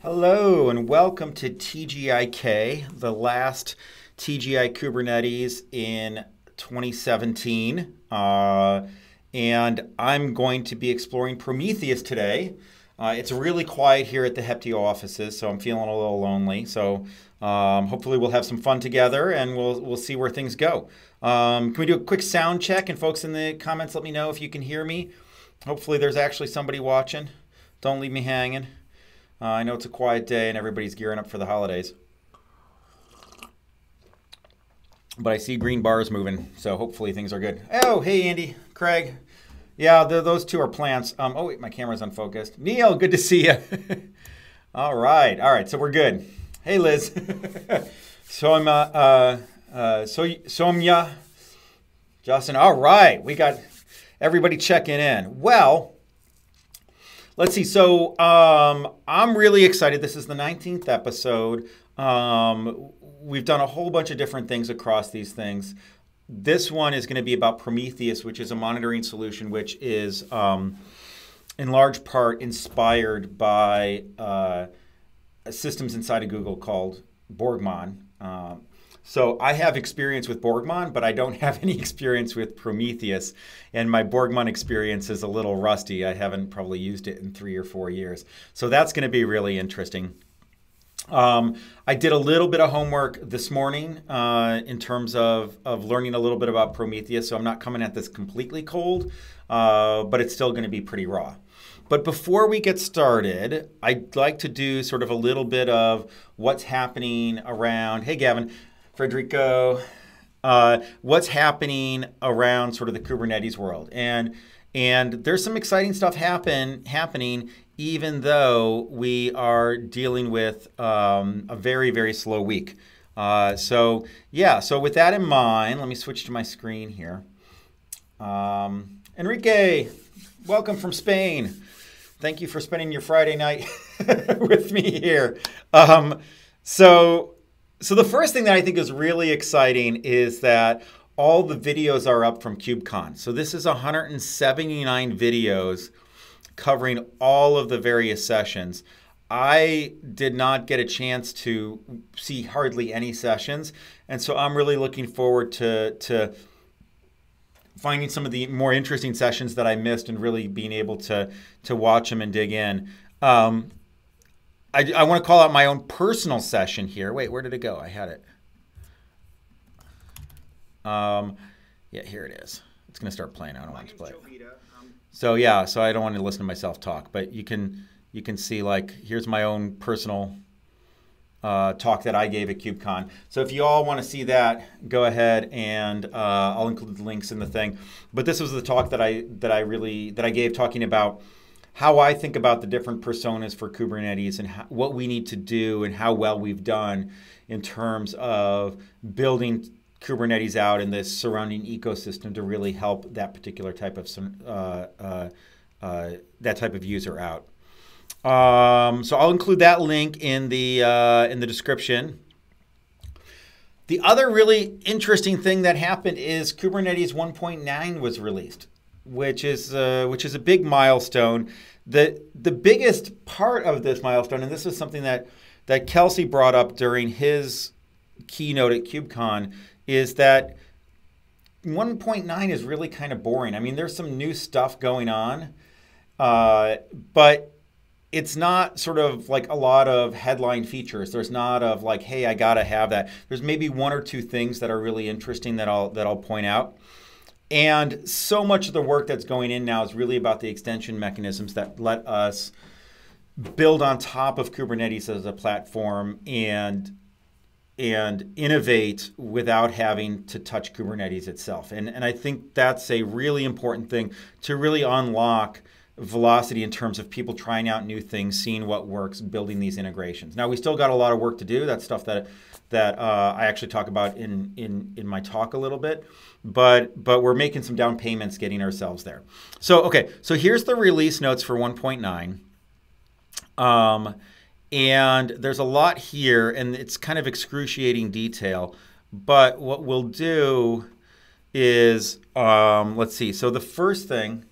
Hello and welcome to TGIK, the last TGI Kubernetes in 2017. And I'm going to be exploring Prometheus today. It's really quiet here at the Heptio offices, so I'm feeling a little lonely. So hopefully we'll have some fun together and we'll see where things go. Can we do a quick sound check? And folks in the comments, let me know if you can hear me. Hopefully there's actually somebody watching. Don't leave me hanging. I know it's a quiet day and everybody's gearing up for the holidays. But I see green bars moving, so hopefully things are good. Oh, hey, Andy, Craig. Yeah, those two are plants. Oh, wait, my camera's unfocused. Neil, good to see you. All right, so we're good. Hey, Liz. Somya, Justin. All right, we got everybody checking in. Well, let's see. So I'm really excited. This is the 19th episode. We've done a whole bunch of different things across these things. This one is going to be about Prometheus, which is a monitoring solution, which is in large part inspired by systems inside of Google called Borgmon. So I have experience with Borgmon, but I don't have any experience with Prometheus. And my Borgmon experience is a little rusty. I haven't probably used it in 3 or 4 years. So that's going to be really interesting. I did a little bit of homework this morning in terms of learning a little bit about Prometheus. So I'm not coming at this completely cold, but it's still going to be pretty raw. But before we get started, I'd like to do sort of a little bit of what's happening around. Hey, Gavin. Federico, what's happening around sort of the Kubernetes world. And there's some exciting stuff happening, even though we are dealing with a very, very slow week. So with that in mind, let me switch to my screen here. Enrique, welcome from Spain. Thank you for spending your Friday night with me here. So the first thing that I think is really exciting is that all the videos are up from KubeCon. So this is 179 videos covering all of the various sessions. I did not get a chance to see hardly any sessions, and so I'm really looking forward to finding some of the more interesting sessions that I missed and really being able to watch them and dig in. I want to call out my own personal session here. Wait, where did it go? I had it. Yeah, here it is. It's going to start playing. I don't want it to play. So yeah, so I don't want to listen to myself talk, but you can see, like, here's my own personal talk that I gave at KubeCon. So if you all want to see that, go ahead and I'll include the links in the thing. But this was the talk that I gave talking about how I think about the different personas for Kubernetes and what we need to do and how well we've done in terms of building Kubernetes out in this surrounding ecosystem to really help that particular type of user out. So I'll include that link in the description. The other really interesting thing that happened is Kubernetes 1.9 was released, which is a big milestone. The biggest part of this milestone, and this is something that Kelsey brought up during his keynote at KubeCon, is that 1.9 is really kind of boring. I mean, there's some new stuff going on, but it's not sort of like a lot of headline features. There's not of like, hey, I gotta have that. There's maybe 1 or 2 things that are really interesting that I'll point out. And so much of the work that's going in now is really about the extension mechanisms that let us build on top of Kubernetes as a platform and innovate without having to touch Kubernetes itself. And I think that's a really important thing to really unlock velocity in terms of people trying out new things, seeing what works, building these integrations. Now, we still got a lot of work to do. That's stuff that I actually talk about in my talk a little bit. But we're making some down payments getting ourselves there. So, okay, so here's the release notes for 1.9. And there's a lot here, and it's kind of excruciating detail. But what we'll do is, let's see. So the first thing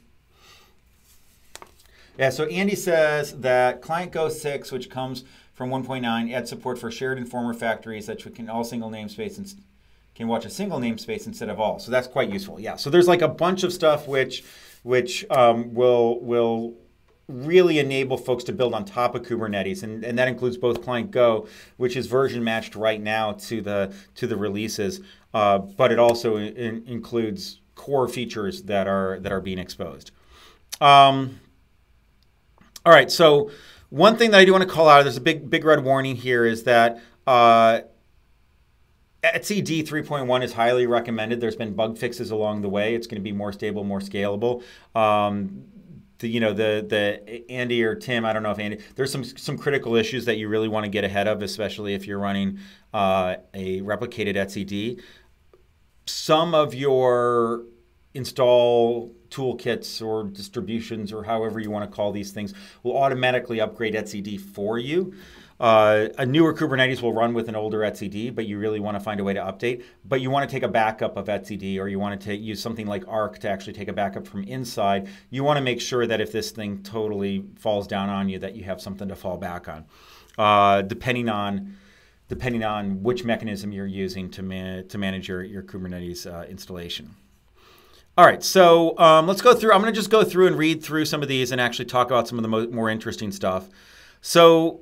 Yeah, so Andy says that Client Go 6, which comes from 1.9, adds support for shared informer factories that can all single namespace and can watch a single namespace instead of all. So that's quite useful. Yeah. So there's like a bunch of stuff which will really enable folks to build on top of Kubernetes, and that includes both Client Go, which is version matched right now to the releases, but it also includes core features that are being exposed. All right. So one thing that I do want to call out, there's a big red warning here, is that etcd 3.1 is highly recommended. There's been bug fixes along the way. It's going to be more stable, more scalable. The Andy or Tim, I don't know if Andy, there's some critical issues that you really want to get ahead of, especially if you're running a replicated etcd. Some of your install toolkits or distributions, or however you want to call these things, will automatically upgrade etcd for you. A newer Kubernetes will run with an older etcd, but you really want to find a way to update. But you want to take a backup of etcd, or you want to use something like Arc to actually take a backup from inside. You want to make sure that if this thing totally falls down on you, that you have something to fall back on, depending on which mechanism you're using to manage your Kubernetes installation. All right, so let's go through. I'm going to just go through and read through some of these and actually talk about some of the more interesting stuff. So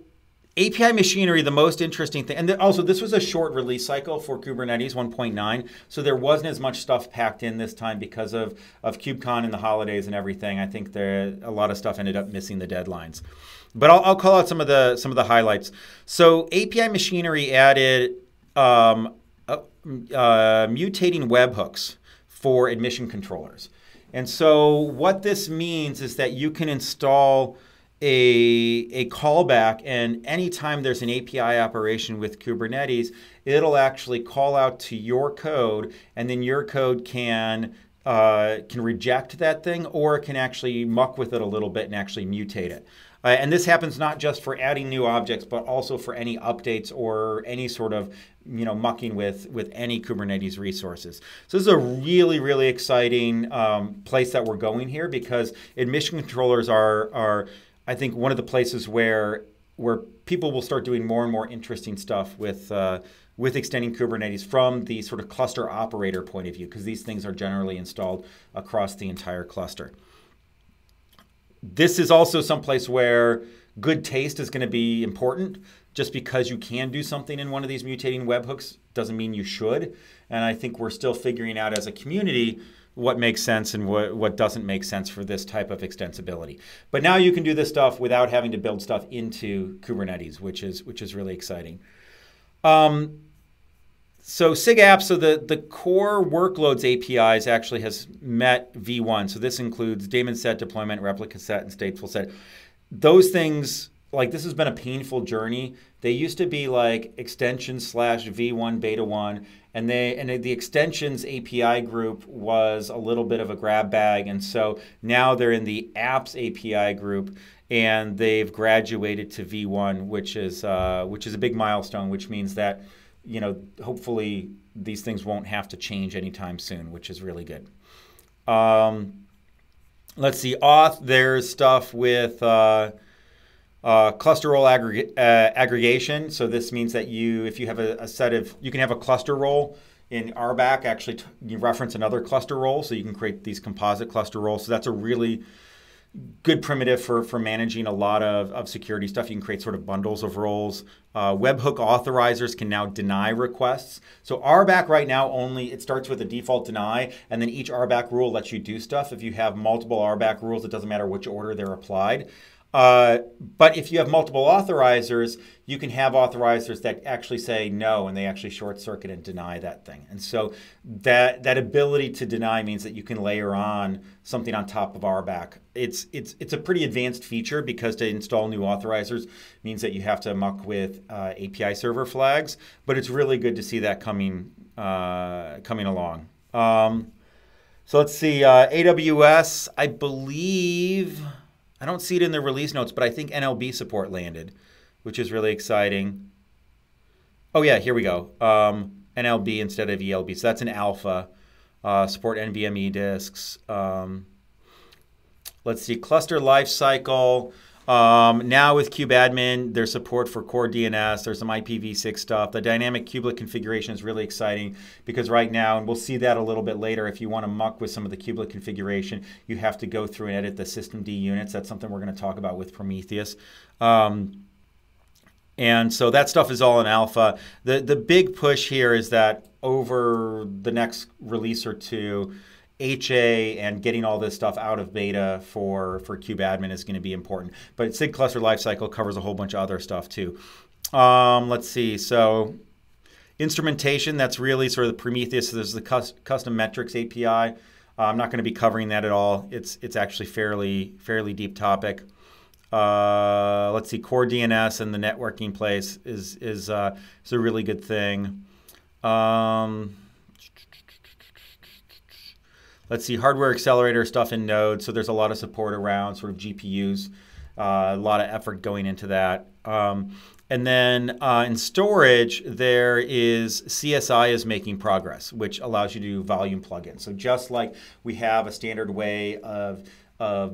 API machinery, the most interesting thing, and also this was a short release cycle for Kubernetes 1.9, so there wasn't as much stuff packed in this time because of KubeCon and the holidays and everything. I think a lot of stuff ended up missing the deadlines. But I'll call out some of the highlights. So API machinery added mutating webhooks for admission controllers. And so what this means is that you can install a callback, and anytime there's an API operation with Kubernetes, it'll actually call out to your code, and then your code can reject that thing, or it can actually muck with it a little bit and actually mutate it. And this happens not just for adding new objects, but also for any updates or any sort of mucking with any Kubernetes resources. So this is a really, really exciting place that we're going here, because admission controllers are I think one of the places where people will start doing more and more interesting stuff with extending Kubernetes from the sort of cluster operator point of view, because these things are generally installed across the entire cluster. This is also someplace where good taste is going to be important. Just because you can do something in one of these mutating webhooks doesn't mean you should. And I think we're still figuring out as a community what makes sense and what doesn't make sense for this type of extensibility. But now you can do this stuff without having to build stuff into Kubernetes, which is really exciting. So SIG-apps, so the core workloads APIs actually has met V1. So this includes daemon set, deployment, replica set, and stateful set. Those things, like, this has been a painful journey. They used to be like extensions / V1 beta 1, and the extensions API group was a little bit of a grab bag, and so now they're in the apps API group, and they've graduated to V1, which is a big milestone, which means that hopefully these things won't have to change anytime soon, which is really good. Let's see, auth. There's stuff with cluster role aggregation. So this means that if you have a set of, you can have a cluster role in RBAC, actually you reference another cluster role, so you can create these composite cluster roles. So that's a really good primitive for managing a lot of security stuff. You can create sort of bundles of roles. Webhook authorizers can now deny requests. So RBAC right now it starts with a default deny, and then each RBAC rule lets you do stuff. If you have multiple RBAC rules, it doesn't matter which order they're applied. But if you have multiple authorizers, you can have authorizers that actually say no, and they actually short circuit and deny that thing. And so that ability to deny means that you can layer on something on top of RBAC. It's a pretty advanced feature, because to install new authorizers means that you have to muck with API server flags. But it's really good to see that coming along. So let's see, AWS, I believe. I don't see it in the release notes, but I think NLB support landed, which is really exciting. Oh yeah, here we go. NLB instead of ELB. So that's an alpha. Support NVMe disks. let's see, cluster lifecycle. Now with kubeadmin, there's support for core DNS. There's some IPv6 stuff. The dynamic kubelet configuration is really exciting because right now, and we'll see that a little bit later, if you want to muck with some of the kubelet configuration, you have to go through and edit the systemd units. That's something we're going to talk about with Prometheus. And so that stuff is all in alpha. The big push here is that over the next release or two, HA and getting all this stuff out of beta for kubeadmin is going to be important. But SIG cluster lifecycle covers a whole bunch of other stuff too. Let's see. So instrumentation, that's really sort of the Prometheus. There's the custom metrics API. I'm not going to be covering that at all. It's actually fairly deep topic. Let's see. Core DNS and the networking place is a really good thing. Let's see, hardware accelerator stuff in Node. So there's a lot of support around sort of GPUs, a lot of effort going into that. And then in storage, there is CSI is making progress, which allows you to do volume plugins. So just like we have a standard way of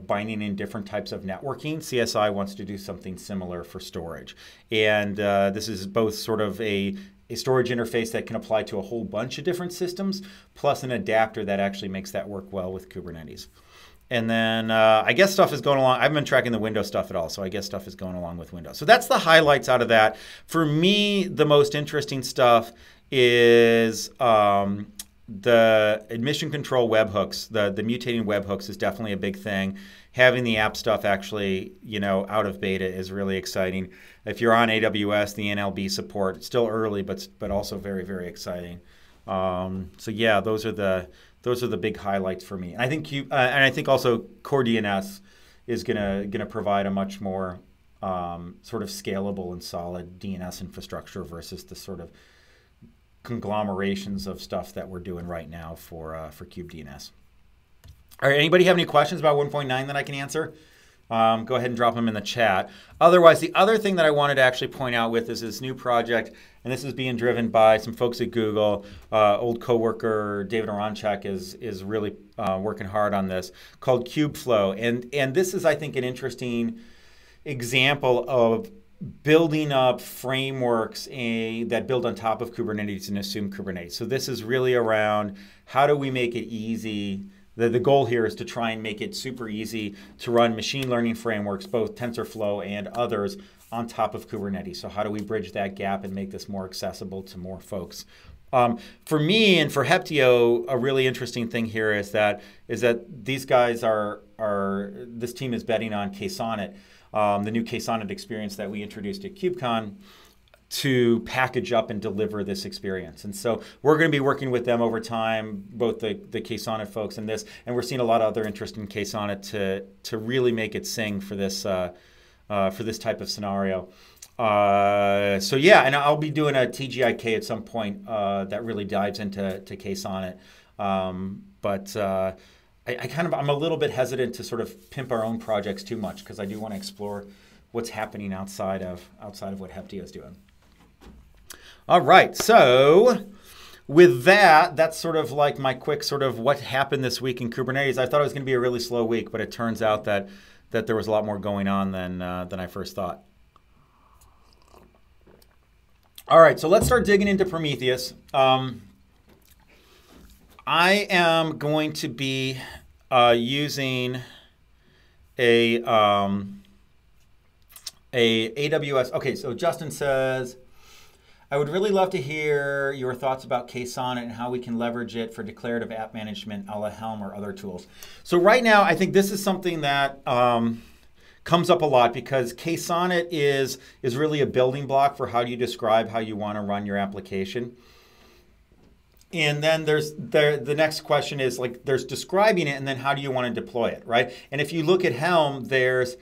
binding in different types of networking, CSI wants to do something similar for storage. And this is both sort of a storage interface that can apply to a whole bunch of different systems, plus an adapter that actually makes that work well with Kubernetes. And then I guess stuff is going along. I haven't been tracking the Windows stuff at all, so I guess stuff is going along with Windows. So that's the highlights out of that. For me, the most interesting stuff is the admission control webhooks. The mutating webhooks is definitely a big thing. Having the app stuff actually, out of beta is really exciting. If you're on AWS, the NLB support, it's still early, but also very, very exciting. So yeah, those are the big highlights for me. And I think also core DNS is gonna provide a much more sort of scalable and solid DNS infrastructure versus the sort of conglomerations of stuff that we're doing right now for kubeDNS. All right, anybody have any questions about 1.9 that I can answer? Go ahead and drop them in the chat. Otherwise, the other thing that I wanted to actually point out with is this new project, and this is being driven by some folks at Google. Old coworker David Aronchak is really working hard on this, called Kubeflow. And this is, I think, an interesting example of building up frameworks that build on top of Kubernetes and assume Kubernetes. So this is really around how do we make it easy. The goal here is to try and make it super easy to run machine learning frameworks, both TensorFlow and others, on top of Kubernetes. So how do we bridge that gap and make this more accessible to more folks? For me and for Heptio, a really interesting thing here is that these guys this team is betting on KSonnet, the new KSonnet experience that we introduced at KubeCon, to package up and deliver this experience. And so we're going to be working with them over time, both the KSonnet folks and this, and we're seeing a lot of other interest in KSonnet to really make it sing for this type of scenario. So yeah, and I'll be doing a TGIK at some point that really dives into KSonnet. But I'm a little bit hesitant to sort of pimp our own projects too much because I do want to explore what's happening outside of what Heptio is doing. All right, so with that's sort of like my quick sort of what happened this week in Kubernetes. I thought it was going to be a really slow week, but it turns out that there was a lot more going on than I first thought. All right, so let's start digging into Prometheus. I am going to be using a AWS. Okay, so Justin says, I would really love to hear your thoughts about KSonnet and how we can leverage it for declarative app management a la Helm or other tools. So right now, I think this is something that comes up a lot because KSonnet is really a building block for how do you describe how you want to run your application. And then the next question is there's describing it and then how do you want to deploy it, right? And if you look at Helm, there's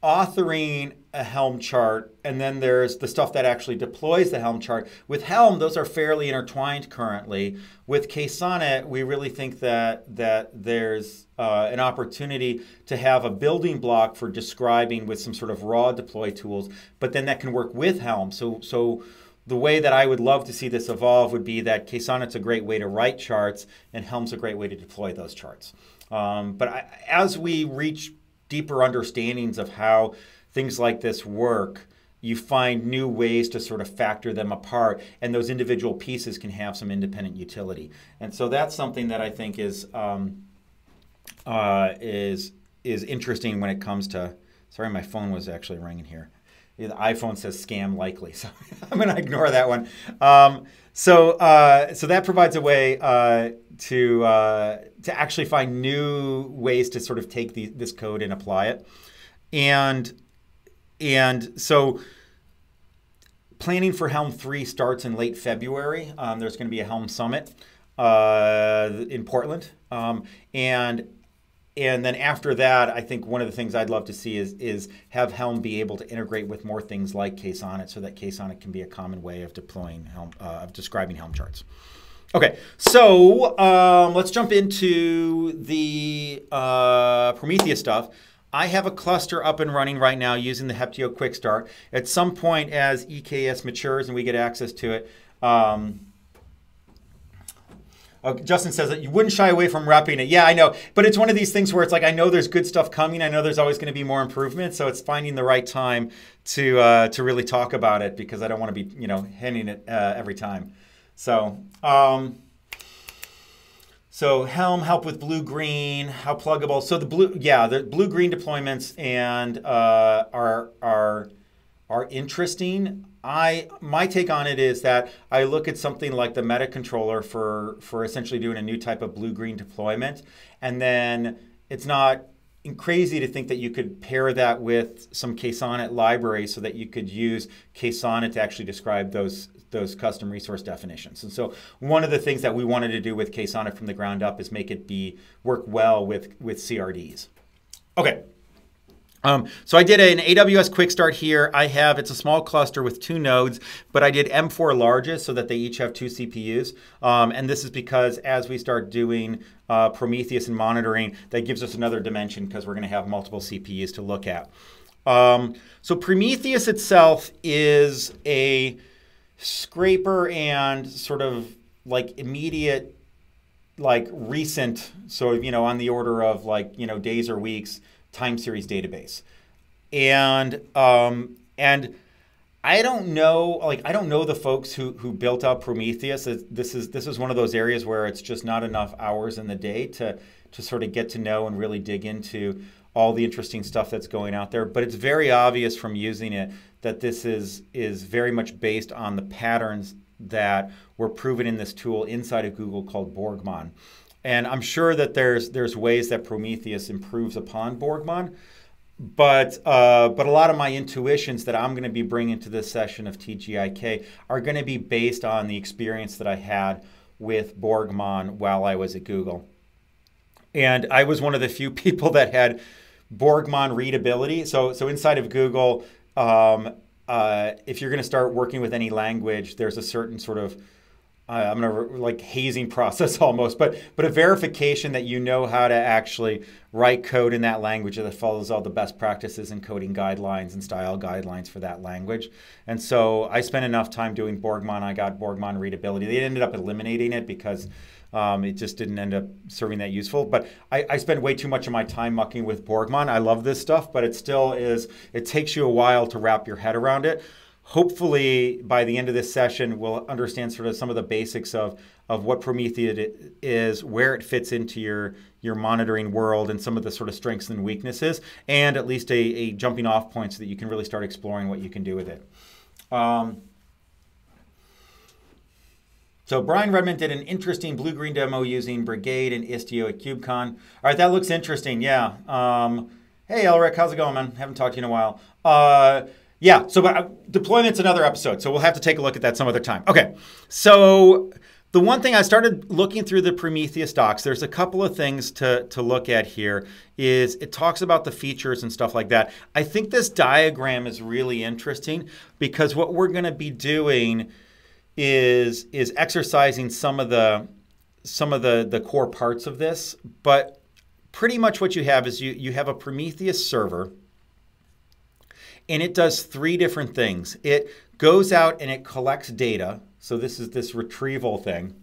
authoring a Helm chart, and then there's the stuff that actually deploys the Helm chart. With Helm, those are fairly intertwined currently. With KSonnet, we really think that there's an opportunity to have a building block for describing with some sort of raw deploy tools, but then that can work with Helm. So the way that I would love to see this evolve would be that KSonnet's a great way to write charts, and Helm's a great way to deploy those charts. But as we reach deeper understandings of how things like this work, you find new ways to sort of factor them apart, and those individual pieces can have some independent utility. And so that's something that I think is interesting when it comes to. Sorry, my phone was actually ringing here. The iPhone says scam likely, so I'm going to ignore that one. So that provides a way to actually find new ways to sort of take this code and apply it, and so planning for Helm 3 starts in late February. There's going to be a Helm Summit in Portland, and then after that, I think one of the things I'd love to see is have Helm be able to integrate with more things like KSonnet, so that KSonnet can be a common way of deploying Helm, of describing Helm charts. Okay, so let's jump into the Prometheus stuff. I have a cluster up and running right now using the Heptio Quick Start. At some point, as EKS matures and we get access to it, Justin says that you wouldn't shy away from repping it. Yeah, I know. But it's one of these things where it's like, I know there's good stuff coming. I know there's always going to be more improvement. So it's finding the right time to really talk about it, because I don't want to be, hitting it every time. So, so Helm, help with blue-green, how pluggable. So the blue-green deployments and are interesting. My take on it is that I look at something like the meta controller for essentially doing a new type of blue-green deployment, and then it's not crazy to think that you could pair that with some KSonnet libraries so that you could use KSonnet to actually describe those custom resource definitions. And so one of the things that we wanted to do with KSonnet from the ground up is make it work well with CRDs. Okay. So I did an AWS quick start here. It's a small cluster with 2 nodes, but I did M4 largest so that they each have 2 CPUs. And this is because as we start doing Prometheus and monitoring, that gives us another dimension, because we're going to have multiple CPUs to look at. So Prometheus itself is a scraper and sort of like immediate, like recent, so on the order of like days or weeks, time series database. And I don't know, I don't know the folks who built out Prometheus. This is one of those areas where it's just not enough hours in the day to sort of get to know and really dig into all the interesting stuff that's going out there. But it's very obvious from using it that this is very much based on the patterns that were proven in this tool inside of Google called Borgmon. And I'm sure that there's ways that Prometheus improves upon Borgmon, but a lot of my intuitions that I'm going to be bringing to this session of TGIK are going to be based on the experience that I had with Borgmon while I was at Google. And I was one of the few people that had Borgmon readability. So inside of Google, if you're going to start working with any language, there's a certain sort of I'm going to like hazing process almost, but a verification that you know how to actually write code in that language that follows all the best practices and coding guidelines and style guidelines for that language. And so I spent enough time doing Borgmon. I got Borgmon readability. They ended up eliminating it because it just didn't end up serving that useful. But I spent way too much of my time mucking with Borgmon. I love this stuff, but it still is, it takes you a while to wrap your head around it. Hopefully, by the end of this session, we'll understand sort of some of the basics of what Prometheus is, where it fits into your monitoring world, and some of the sort of strengths and weaknesses, and at least a jumping off point so that you can really start exploring what you can do with it. So Brian Redmond did an interesting blue-green demo using Brigade and Istio at KubeCon. All right, that looks interesting, yeah. Hey, Elric, how's it going, man? Haven't talked to you in a while. Yeah, so deployment's another episode, so we'll have to take a look at that some other time. Okay, so the one thing I started looking through the Prometheus docs, there's a couple of things to look at here, is it talks about the features and stuff like that. I think this diagram is really interesting because what we're going to be doing is exercising some of the core parts of this, but pretty much what you have is you have a Prometheus server. And it does 3 different things. It goes out and it collects data. So this is this retrieval thing.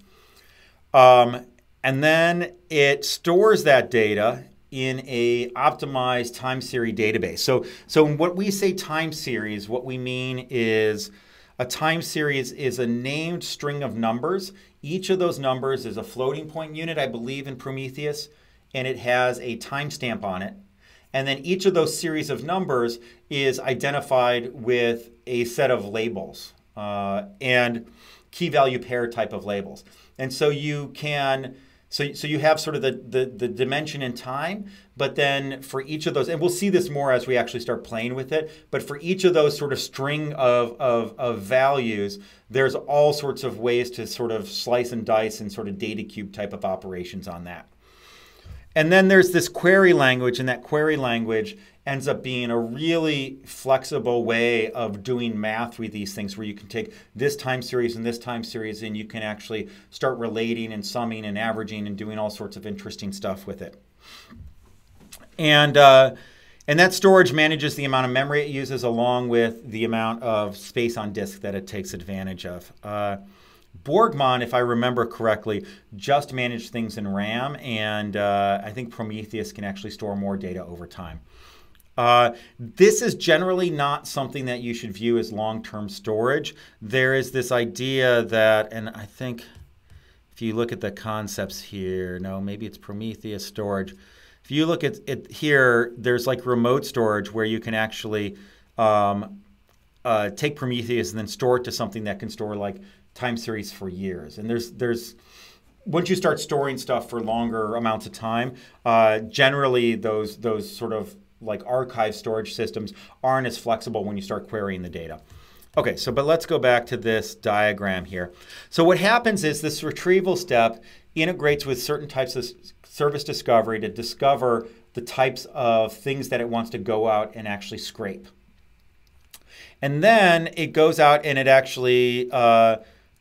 And then it stores that data in a optimized time series database. So when we say time series, what we mean is a time series is a named string of numbers. Each of those numbers is a floating point unit, I believe, in Prometheus, and it has a timestamp on it. And then each of those series of numbers is identified with a set of labels and key value pair type of labels. And so you can, so you have sort of the dimension in time, but then for each of those, and we'll see this more as we actually start playing with it, but for each of those sort of string of values, there's all sorts of ways to sort of slice and dice and sort of data cube type of operations on that. And then there's this query language, and that query language ends up being a really flexible way of doing math with these things, where you can take this time series and this time series, and you can actually start relating and summing and averaging and doing all sorts of interesting stuff with it. And that storage manages the amount of memory it uses along with the amount of space on disk that it takes advantage of. Borgmon, if I remember correctly, just managed things in RAM, and I think Prometheus can actually store more data over time. This is generally not something that you should view as long-term storage. There is this idea that, and I think if you look at the concepts here, no, maybe it's Prometheus storage. If you look at it here, there's like remote storage where you can actually take Prometheus and then store it to something that can store like time series for years. And there's once you start storing stuff for longer amounts of time, generally those sort of like archive storage systems aren't as flexible when you start querying the data. Okay, so but let's go back to this diagram here. So what happens is this retrieval step integrates with certain types of service discovery to discover the types of things that it wants to go out and actually scrape. And then it goes out and it actually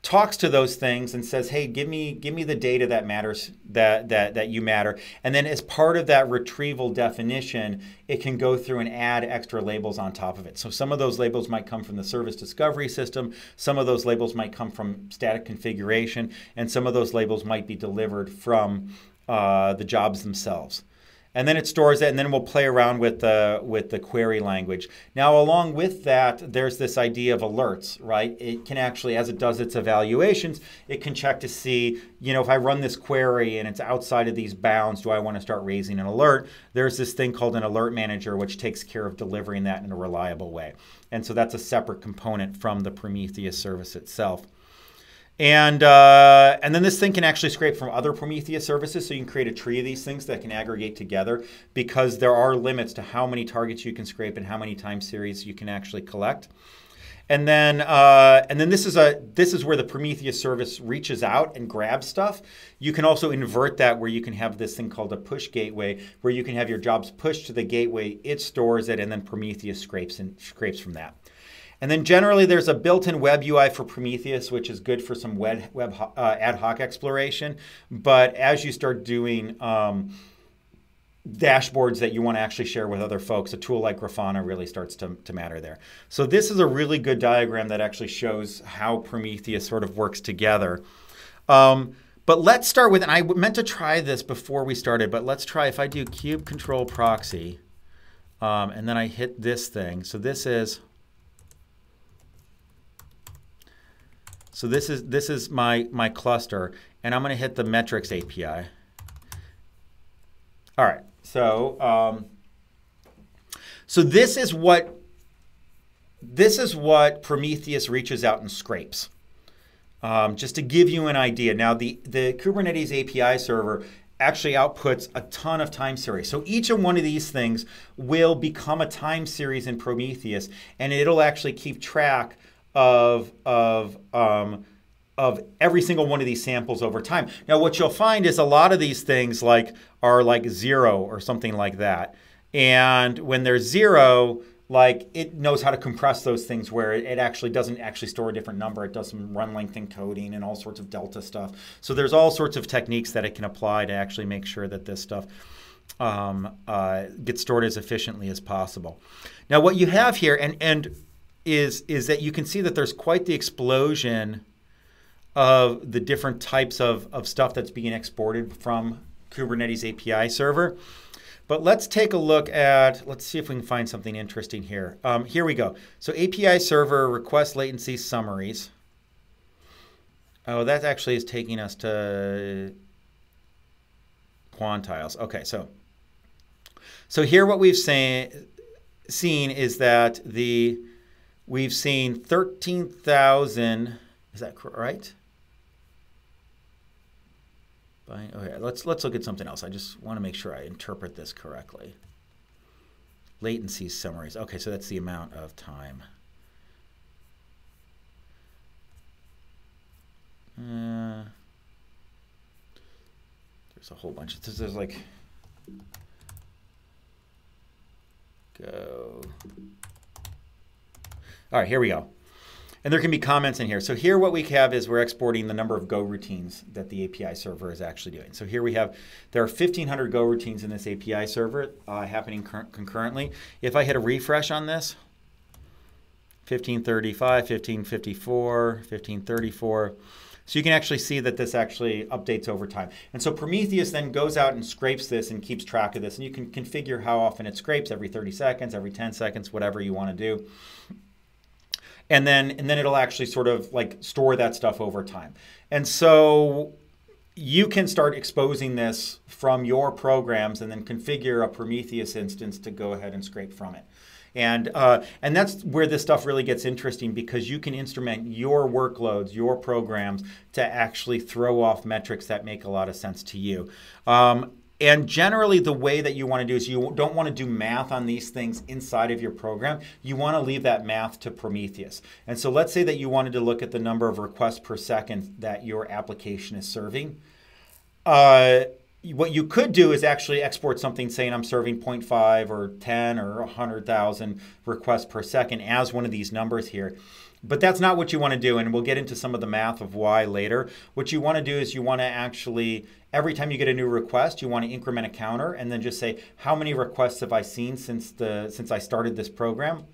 talks to those things and says, hey, give me the data that matters, that you matter. And then as part of that retrieval definition, it can go through and add extra labels on top of it. So some of those labels might come from the service discovery system, some of those labels might come from static configuration, and some of those labels might be delivered from the jobs themselves. And then it stores it, and then we'll play around with the query language. Now, along with that, there's this idea of alerts, right? It can actually, as it does its evaluations, it can check to see, you know, if I run this query and it's outside of these bounds, do I want to start raising an alert? There's this thing called an alert manager, which takes care of delivering that in a reliable way. And so that's a separate component from the Prometheus service itself. And then this thing can actually scrape from other Prometheus services, so you can create a tree of these things that can aggregate together, because there are limits to how many targets you can scrape and how many time series you can actually collect. And then this is where the Prometheus service reaches out and grabs stuff. You can also invert that, where you can have this thing called a push gateway, where you can have your jobs pushed to the gateway, it stores it, and then Prometheus scrapes from that. And then generally there's a built-in web UI for Prometheus, which is good for some web ad hoc exploration. But as you start doing dashboards that you want to actually share with other folks, a tool like Grafana really starts to matter there. So this is a really good diagram that actually shows how Prometheus sort of works together. But let's start with, and I meant to try this before we started, but let's try if I do kube control proxy, and then I hit this thing. So this is my cluster, and I'm going to hit the metrics API. All right, so this is what Prometheus reaches out and scrapes. Just to give you an idea. Now, the Kubernetes API server actually outputs a ton of time series. So each of one of these things will become a time series in Prometheus, and it'll actually keep track of every single one of these samples over time. Now, what you'll find is a lot of these things are like 0 or something like that. And when they're 0, like it knows how to compress those things where it actually doesn't actually store a different number. It does some run length encoding and all sorts of delta stuff. So there's all sorts of techniques that it can apply to actually make sure that this stuff gets stored as efficiently as possible. Now, what you have here, is that you can see that there's quite the explosion of the different types of stuff that's being exported from Kubernetes API server. But let's take a look at, let's see if we can find something interesting here. Here we go. So API server request latency summaries. Oh, that actually is taking us to quantiles. Okay, so here what we've seen is that we've seen 13,000, is that right? Okay, let's look at something else. I just want to make sure I interpret this correctly. Latency summaries. Okay, so that's the amount of time. There's a whole bunch of, there's like, go. All right, here we go. And there can be comments in here. So here what we have is we're exporting the number of Go routines that the API server is actually doing. So here we have, there are 1,500 Go routines in this API server happening concurrently. If I hit a refresh on this, 1535, 1554, 1534. So you can actually see that this actually updates over time. And so Prometheus then goes out and scrapes this and keeps track of this. And you can configure how often it scrapes, every 30 seconds, every 10 seconds, whatever you want to do. And then it'll actually sort of like store that stuff over time. And so you can start exposing this from your programs and then configure a Prometheus instance to go ahead and scrape from it. And that's where this stuff really gets interesting, because you can instrument your workloads, your programs, to actually throw off metrics that make a lot of sense to you. And generally, the way that you want to do is you don't want to do math on these things inside of your program. You want to leave that math to Prometheus. And so let's say that you wanted to look at the number of requests per second that your application is serving. What you could do is actually export something saying I'm serving 0.5 or 10 or 100,000 requests per second as one of these numbers here. But that's not what you want to do, and we'll get into some of the math of why later. What you want to do is you want to actually, every time you get a new request, you want to increment a counter and then just say, how many requests have I seen since I started this program?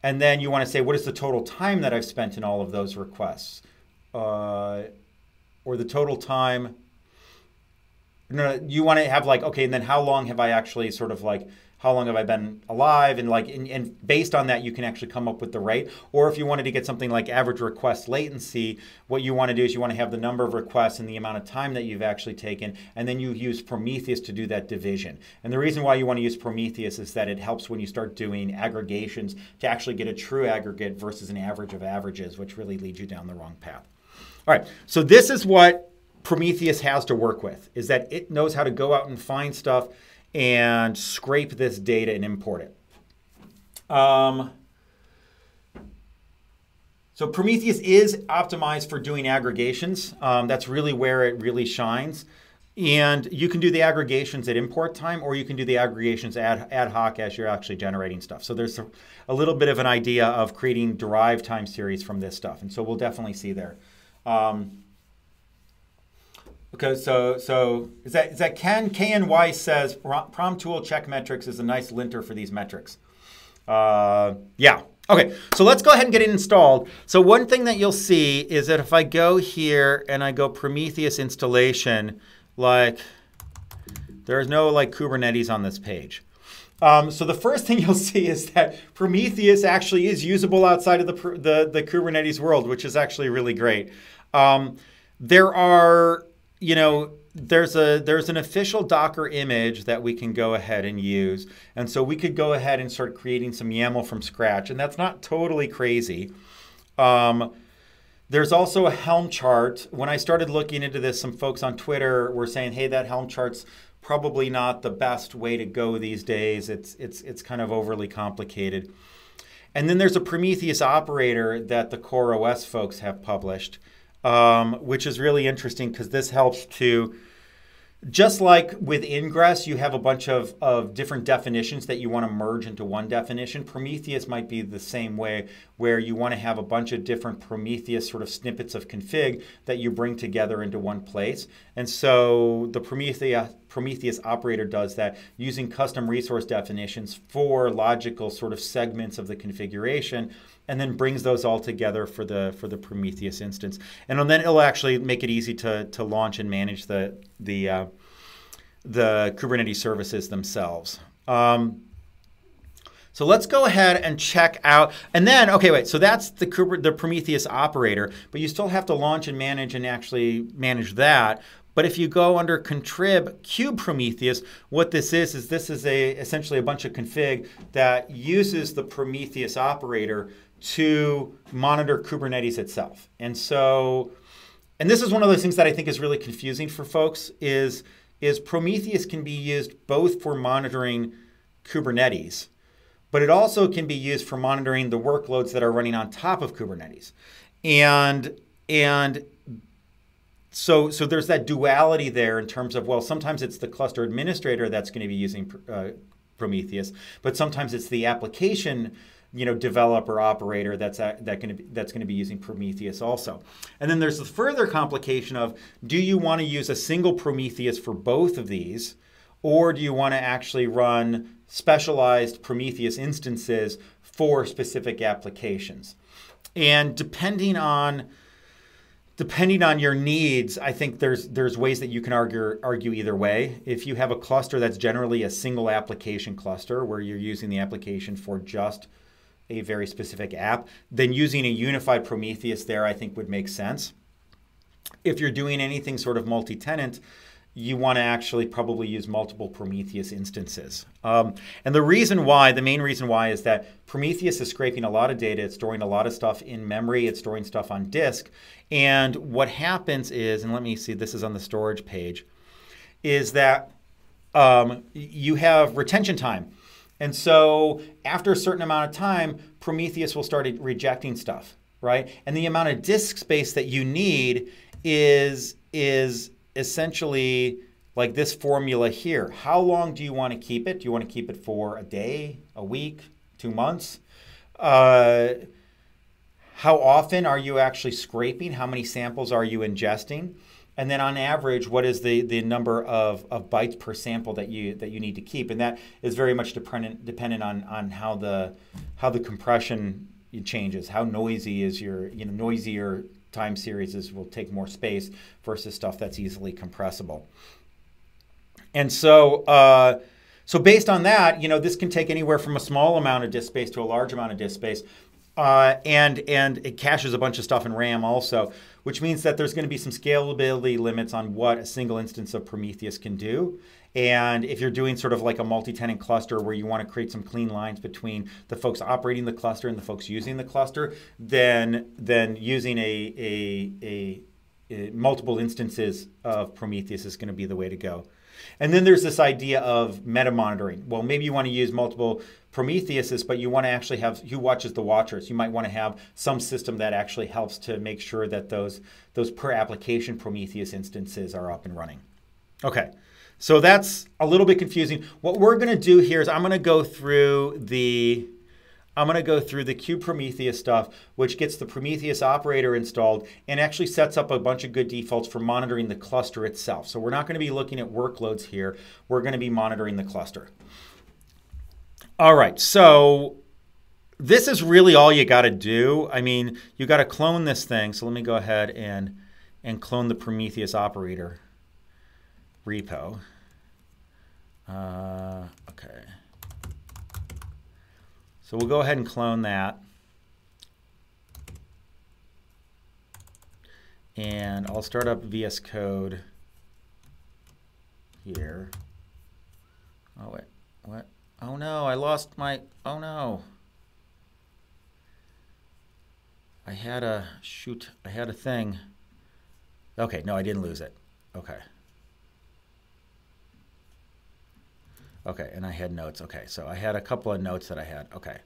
And then you want to say, what is the total time that I've spent in all of those requests? Or the total time. No, you want to have like, okay, and then how long have I actually sort of like, how long have I been alive? And like, and based on that, you can actually come up with the rate. Or if you wanted to get something like average request latency, what you want to do is you want to have the number of requests and the amount of time that you've actually taken, and then you use Prometheus to do that division. And the reason why you want to use Prometheus is that it helps when you start doing aggregations to actually get a true aggregate versus an average of averages, which really leads you down the wrong path. All right, so this is what Prometheus has to work with, is that it knows how to go out and find stuff and scrape this data and import it. So Prometheus is optimized for doing aggregations. That's really where it really shines. And you can do the aggregations at import time, or you can do the aggregations ad hoc as you're actually generating stuff. So there's a little bit of an idea of creating derived time series from this stuff. And so we'll definitely see there. Okay, so is that Ken? KNY says Prom Tool check metrics is a nice linter for these metrics. Yeah. Okay, so let's go ahead and get it installed. So one thing that you'll see is that if I go here and I go Prometheus installation, like there's no like Kubernetes on this page. So the first thing you'll see is that Prometheus actually is usable outside of the Kubernetes world, which is actually really great. There are, you know, there's an official Docker image that we can go ahead and use. And so we could go ahead and start creating some YAML from scratch. And that's not totally crazy. There's also a Helm chart. When I started looking into this, some folks on Twitter were saying, hey, that Helm chart's probably not the best way to go these days. It's kind of overly complicated. And then there's a Prometheus Operator that the Core OS folks have published, which is really interesting because this helps to, just like with Ingress, you have a bunch of different definitions that you want to merge into one definition. Prometheus might be the same way, where you want to have a bunch of different Prometheus sort of snippets of config that you bring together into one place. And so the Prometheus Operator does that using custom resource definitions for logical sort of segments of the configuration, and then brings those all together for the Prometheus instance. And then it'll actually make it easy to launch and manage the Kubernetes services themselves. So let's go ahead and check out, and then, okay, wait, so that's the Prometheus operator, but you still have to launch and actually manage that. But if you go under contrib kubeprometheus, what this is essentially a bunch of config that uses the Prometheus operator to monitor Kubernetes itself. And so, and this is one of those things that I think is really confusing for folks, is Prometheus can be used both for monitoring Kubernetes, but it also can be used for monitoring the workloads that are running on top of Kubernetes. And so there's that duality there in terms of, well, sometimes it's the cluster administrator that's going to be using Prometheus, but sometimes it's the application developer operator that's going to be using Prometheus also. And then there's the further complication of, do you want to use a single Prometheus for both of these, or do you want to actually run specialized Prometheus instances for specific applications? And depending on your needs, I think there's ways that you can argue either way. If you have a cluster that's generally a single application cluster where you're using the application for just a very specific app, then using a unified Prometheus there, I think, would make sense. If you're doing anything sort of multi-tenant, you want to actually probably use multiple Prometheus instances. And the main reason why is that Prometheus is scraping a lot of data. It's storing a lot of stuff in memory. It's storing stuff on disk. And what happens is, and let me see, this is on the storage page, is that you have retention time. And so after a certain amount of time, Prometheus will start rejecting stuff, right? And the amount of disk space that you need is essentially like this formula here. How long do you want to keep it? Do you want to keep it for a day, a week, 2 months? How often are you actually scraping? How many samples are you ingesting? And then on average, what is the number of bytes per sample that you need to keep? And that is very much dependent on how the compression changes. How noisy is your noisier time series will take more space versus stuff that's easily compressible. And so so based on that, this can take anywhere from a small amount of disk space to a large amount of disk space. And it caches a bunch of stuff in RAM also, which means that there's going to be some scalability limits on what a single instance of Prometheus can do. And if you're doing sort of like a multi-tenant cluster where you want to create some clean lines between the folks operating the cluster and the folks using the cluster, then using a multiple instances of Prometheus is going to be the way to go. And then there's this idea of meta monitoring. Well, maybe you want to use multiple Prometheuses, but you want to actually have who watches the watchers. You might want to have some system that actually helps to make sure that those per application Prometheus instances are up and running. Okay, so that's a little bit confusing. What we're going to do here is I'm going to go through the kubeprometheus stuff, which gets the Prometheus operator installed and actually sets up a bunch of good defaults for monitoring the cluster itself. So we're not going to be looking at workloads here. We're going to be monitoring the cluster. All right, so this is really all you got to do. I mean, you got to clone this thing. So let me go ahead and clone the Prometheus operator repo. Okay. So we'll go ahead and clone that. And I'll start up VS Code here. Oh, wait, what? Oh no, I lost my, oh no. I had a thing. Okay, no, I didn't lose it. Okay. Okay, and I had notes. Okay, so I had a couple of notes that I had. Okay.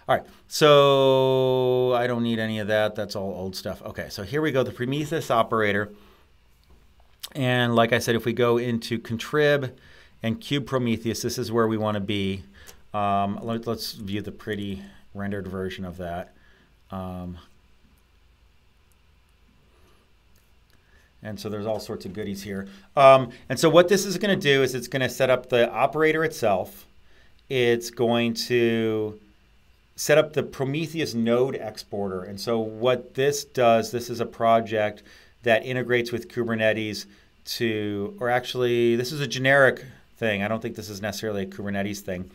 All right, so I don't need any of that. That's all old stuff. Okay, so here we go, the Prometheus operator. And like I said, if we go into contrib and kubeprometheus, this is where we want to be. Let's view the pretty rendered version of that. And so there's all sorts of goodies here. And so what this is going to do is it's going to set up the operator itself. It's going to set up the Prometheus node exporter. And so what this does, this is a project that integrates with Kubernetes or actually, this is a generic thing. I don't think this is necessarily a Kubernetes thing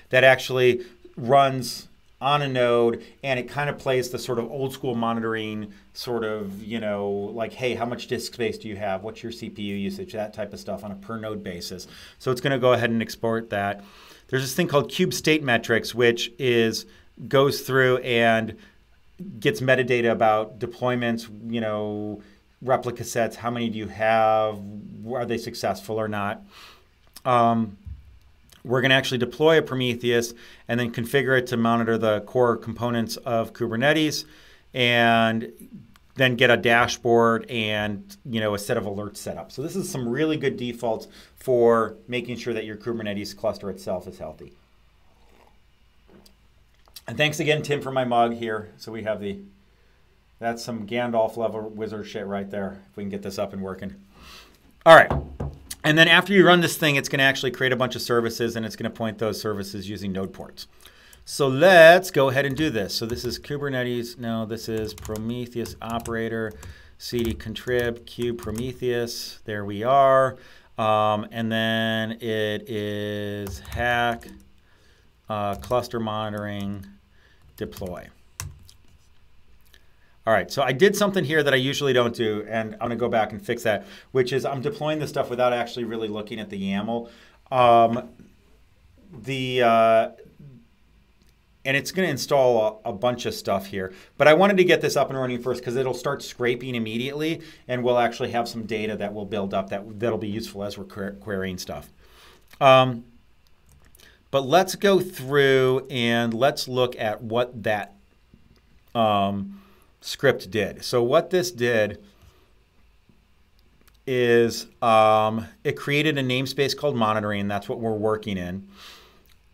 that actually runs on a node, and it kind of plays the sort of old school monitoring sort of, like, hey, how much disk space do you have? What's your CPU usage? That type of stuff on a per node basis. So it's going to go ahead and export that. There's this thing called Kube State Metrics, which goes through and gets metadata about deployments, replica sets, how many do you have, are they successful or not. We're going to actually deploy a Prometheus and then configure it to monitor the core components of Kubernetes, and then get a dashboard and a set of alerts set up. So this is some really good defaults for making sure that your Kubernetes cluster itself is healthy. And thanks again, Tim, for my mug here. So we have that's some Gandalf level wizard shit right there, if we can get this up and working. All right. And then after you run this thing, it's going to actually create a bunch of services, and it's going to point those services using node ports. So let's go ahead and do this. So this is Kubernetes. No, this is Prometheus Operator, cd contrib, kube Prometheus. There we are. And then it is hack, cluster monitoring, deploy. All right, so I did something here that I usually don't do, and I'm going to go back and fix that, which is I'm deploying this stuff without actually really looking at the YAML. And it's going to install a bunch of stuff here. But I wanted to get this up and running first because it'll start scraping immediately, and we'll actually have some data that will build up that'll be useful as we're querying stuff. But let's go through and let's look at what that script did. So what this did is it created a namespace called monitoring. That's what we're working in.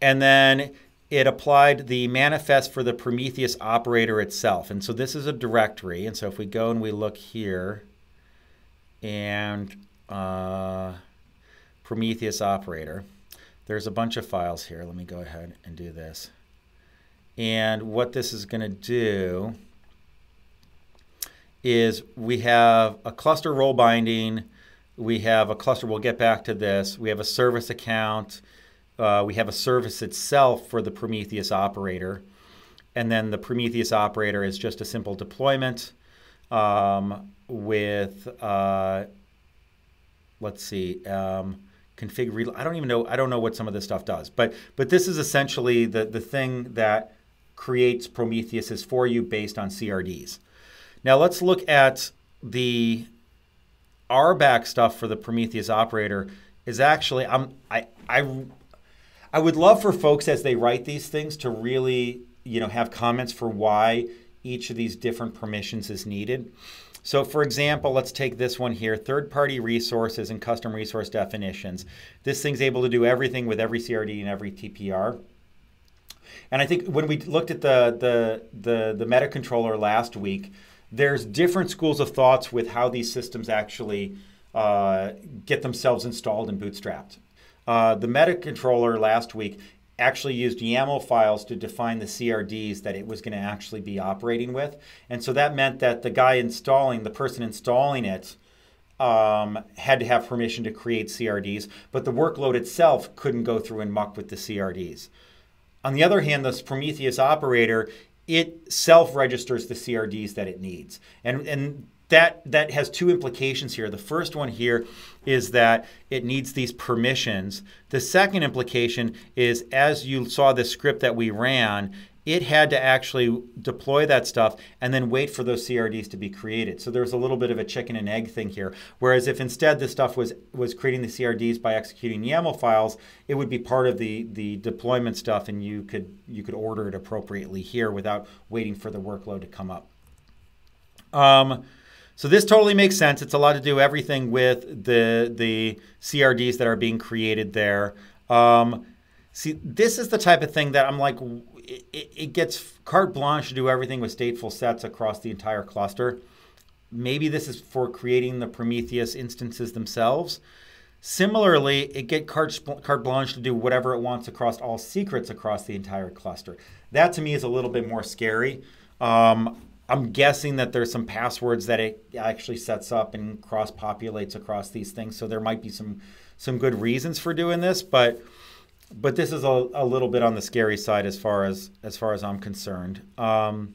And then it applied the manifest for the Prometheus operator itself. And so this is a directory. And so if we go and we look here and Prometheus operator, there's a bunch of files here. Let me go ahead and do this. And what this is going to do is we have a cluster role binding. We have a cluster, we'll get back to this. We have a service account. We have a service itself for the Prometheus operator. And then the Prometheus operator is just a simple deployment with, let's see, config, I don't know what some of this stuff does. But this is essentially the thing that creates Prometheus for you based on CRDs. Now let's look at the RBAC stuff for the Prometheus operator. Is actually I would love for folks as they write these things to really have comments for why each of these different permissions is needed. So for example, let's take this one here, third-party resources and custom resource definitions. This thing's able to do everything with every CRD and every TPR. And I think when we looked at the meta controller last week, there's different schools of thoughts with how these systems actually get themselves installed and bootstrapped. The meta controller last week actually used YAML files to define the CRDs that it was going to actually be operating with. And so that meant that the person installing it had to have permission to create CRDs, but the workload itself couldn't go through and muck with the CRDs. On the other hand, this Prometheus operator, it self-registers the CRDs that it needs. And that has two implications here. The first one here is that it needs these permissions. The second implication is, as you saw the script that we ran, it had to actually deploy that stuff and then wait for those CRDs to be created. So there's a little bit of a chicken and egg thing here. Whereas if instead this stuff was creating the CRDs by executing YAML files, it would be part of the deployment stuff, and you could order it appropriately here without waiting for the workload to come up. So this totally makes sense. It's allowed to do everything with the CRDs that are being created there. See, this is the type of thing that I'm like, it gets carte blanche to do everything with stateful sets across the entire cluster. Maybe this is for creating the Prometheus instances themselves. Similarly, it gets carte blanche to do whatever it wants across all secrets across the entire cluster. That to me is a little bit more scary. I'm guessing that there's some passwords that it actually sets up and cross-populates across these things. So there might be some good reasons for doing this, but this is a little bit on the scary side as far as I'm concerned. And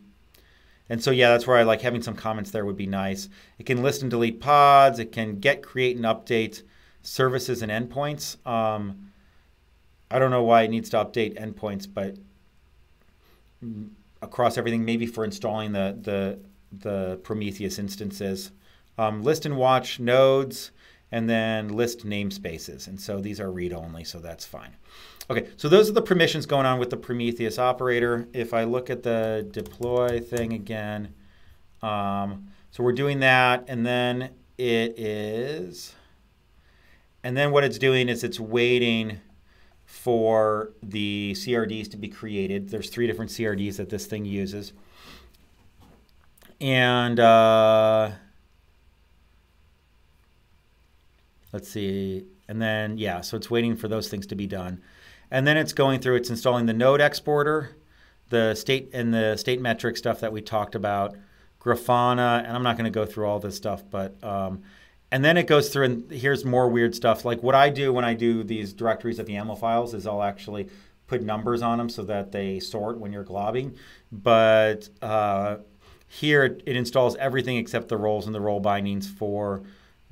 so, yeah, that's where I like having some comments there would be nice. It can list and delete pods. It can get, create, and update services and endpoints. I don't know why it needs to update endpoints, but across everything, maybe for installing the Prometheus instances. List and watch nodes, and then list namespaces. And so these are read-only, so that's fine. Okay, so those are the permissions going on with the Prometheus operator. If I look at the deploy thing again, so we're doing that, and then what it's doing is it's waiting for the CRDs to be created. There's 3 different CRDs that this thing uses. And let's see. And then, yeah, so it's waiting for those things to be done. And then it's going through, it's installing the node exporter, the state metric stuff that we talked about, Grafana, and I'm not going to go through all this stuff, but and then it goes through, and here's more weird stuff. Like what I do when I do these directories of YAML files is I'll actually put numbers on them so that they sort when you're globbing. But here it installs everything except the roles and the role bindings for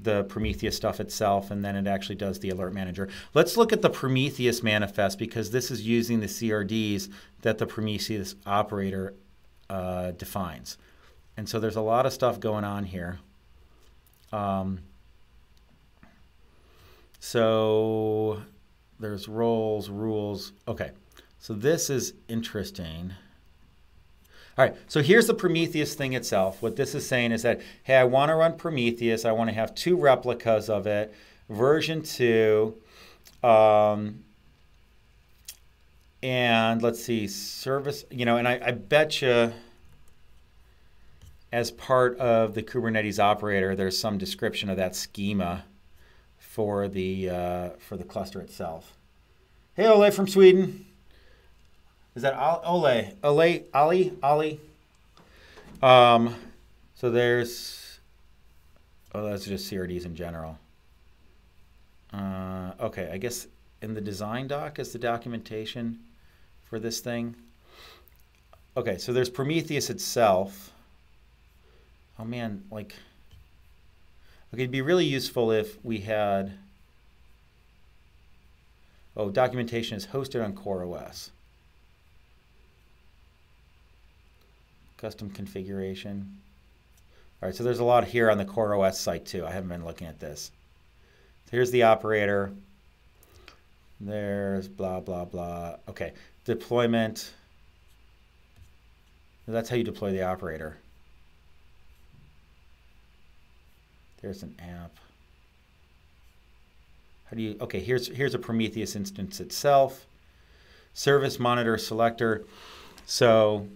the Prometheus stuff itself, and then it actually does the alert manager. Let's look at the Prometheus Manifest, because this is using the CRDs that the Prometheus operator defines. And so there's a lot of stuff going on here. So there's roles, rules. Okay, so this is interesting. All right, so here's the Prometheus thing itself. What this is saying is that, hey, I want to run Prometheus. I want to have 2 replicas of it, version 2. And let's see, service, and I bet you as part of the Kubernetes operator, there's some description of that schema for the cluster itself. Hey, Ole from Sweden. Is that Ole? Ali? So there's, that's just CRDs in general. Okay, I guess in the design doc is the documentation for this thing. Okay, so there's Prometheus itself. Oh man, like, okay, it'd be really useful if we had, documentation is hosted on CoreOS. Custom configuration. All right, so there's a lot here on the CoreOS site too. I haven't been looking at this. So here's the operator. There's blah, blah, blah. Okay, deployment. That's how you deploy the operator. There's an app. How do you, okay, here's a Prometheus instance itself. Service monitor selector. So,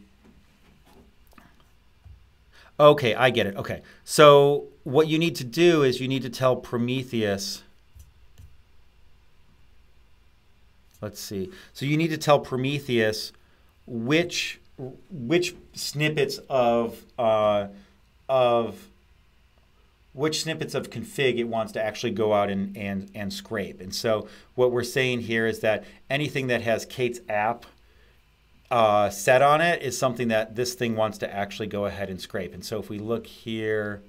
okay, I get it. Okay, so what you need to do is you need to tell Prometheus, let's see. So you need to tell Prometheus which snippets of config it wants to actually go out and scrape. And so what we're saying here is that anything that has Kate's app set on it is something that this thing wants to actually go ahead and scrape. And so if we look here,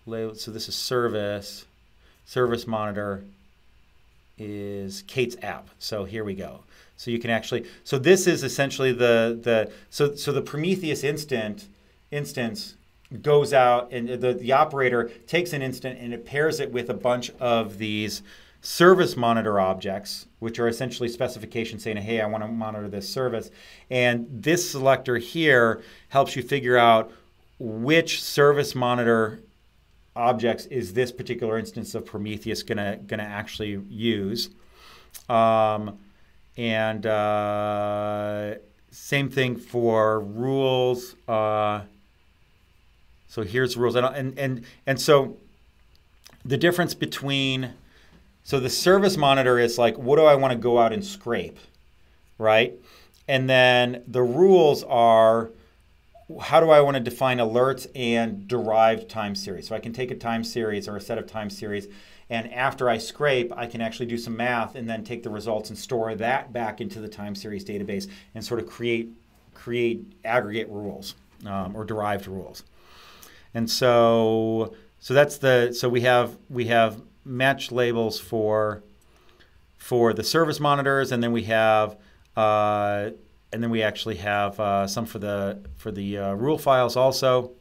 so this is service monitor is Kate's app. So here we go. So you can actually, so this is essentially so the Prometheus instance goes out, and the operator takes an instant and it pairs it with a bunch of these service monitor objects, which are essentially specifications saying, hey, I want to monitor this service. And this selector here helps you figure out which service monitor objects is this particular instance of Prometheus gonna actually use. Same thing for rules. So here's rules, and so the difference between, so the service monitor is like, what do I want to go out and scrape, right? And then the rules are, how do I want to define alerts and derived time series? So I can take a time series or a set of time series, and after I scrape, I can actually do some math and then take the results and store that back into the time series database and sort of create aggregate rules or derived rules. And so that's we have match labels for the service monitors, and then we have we actually have some for the rule files also.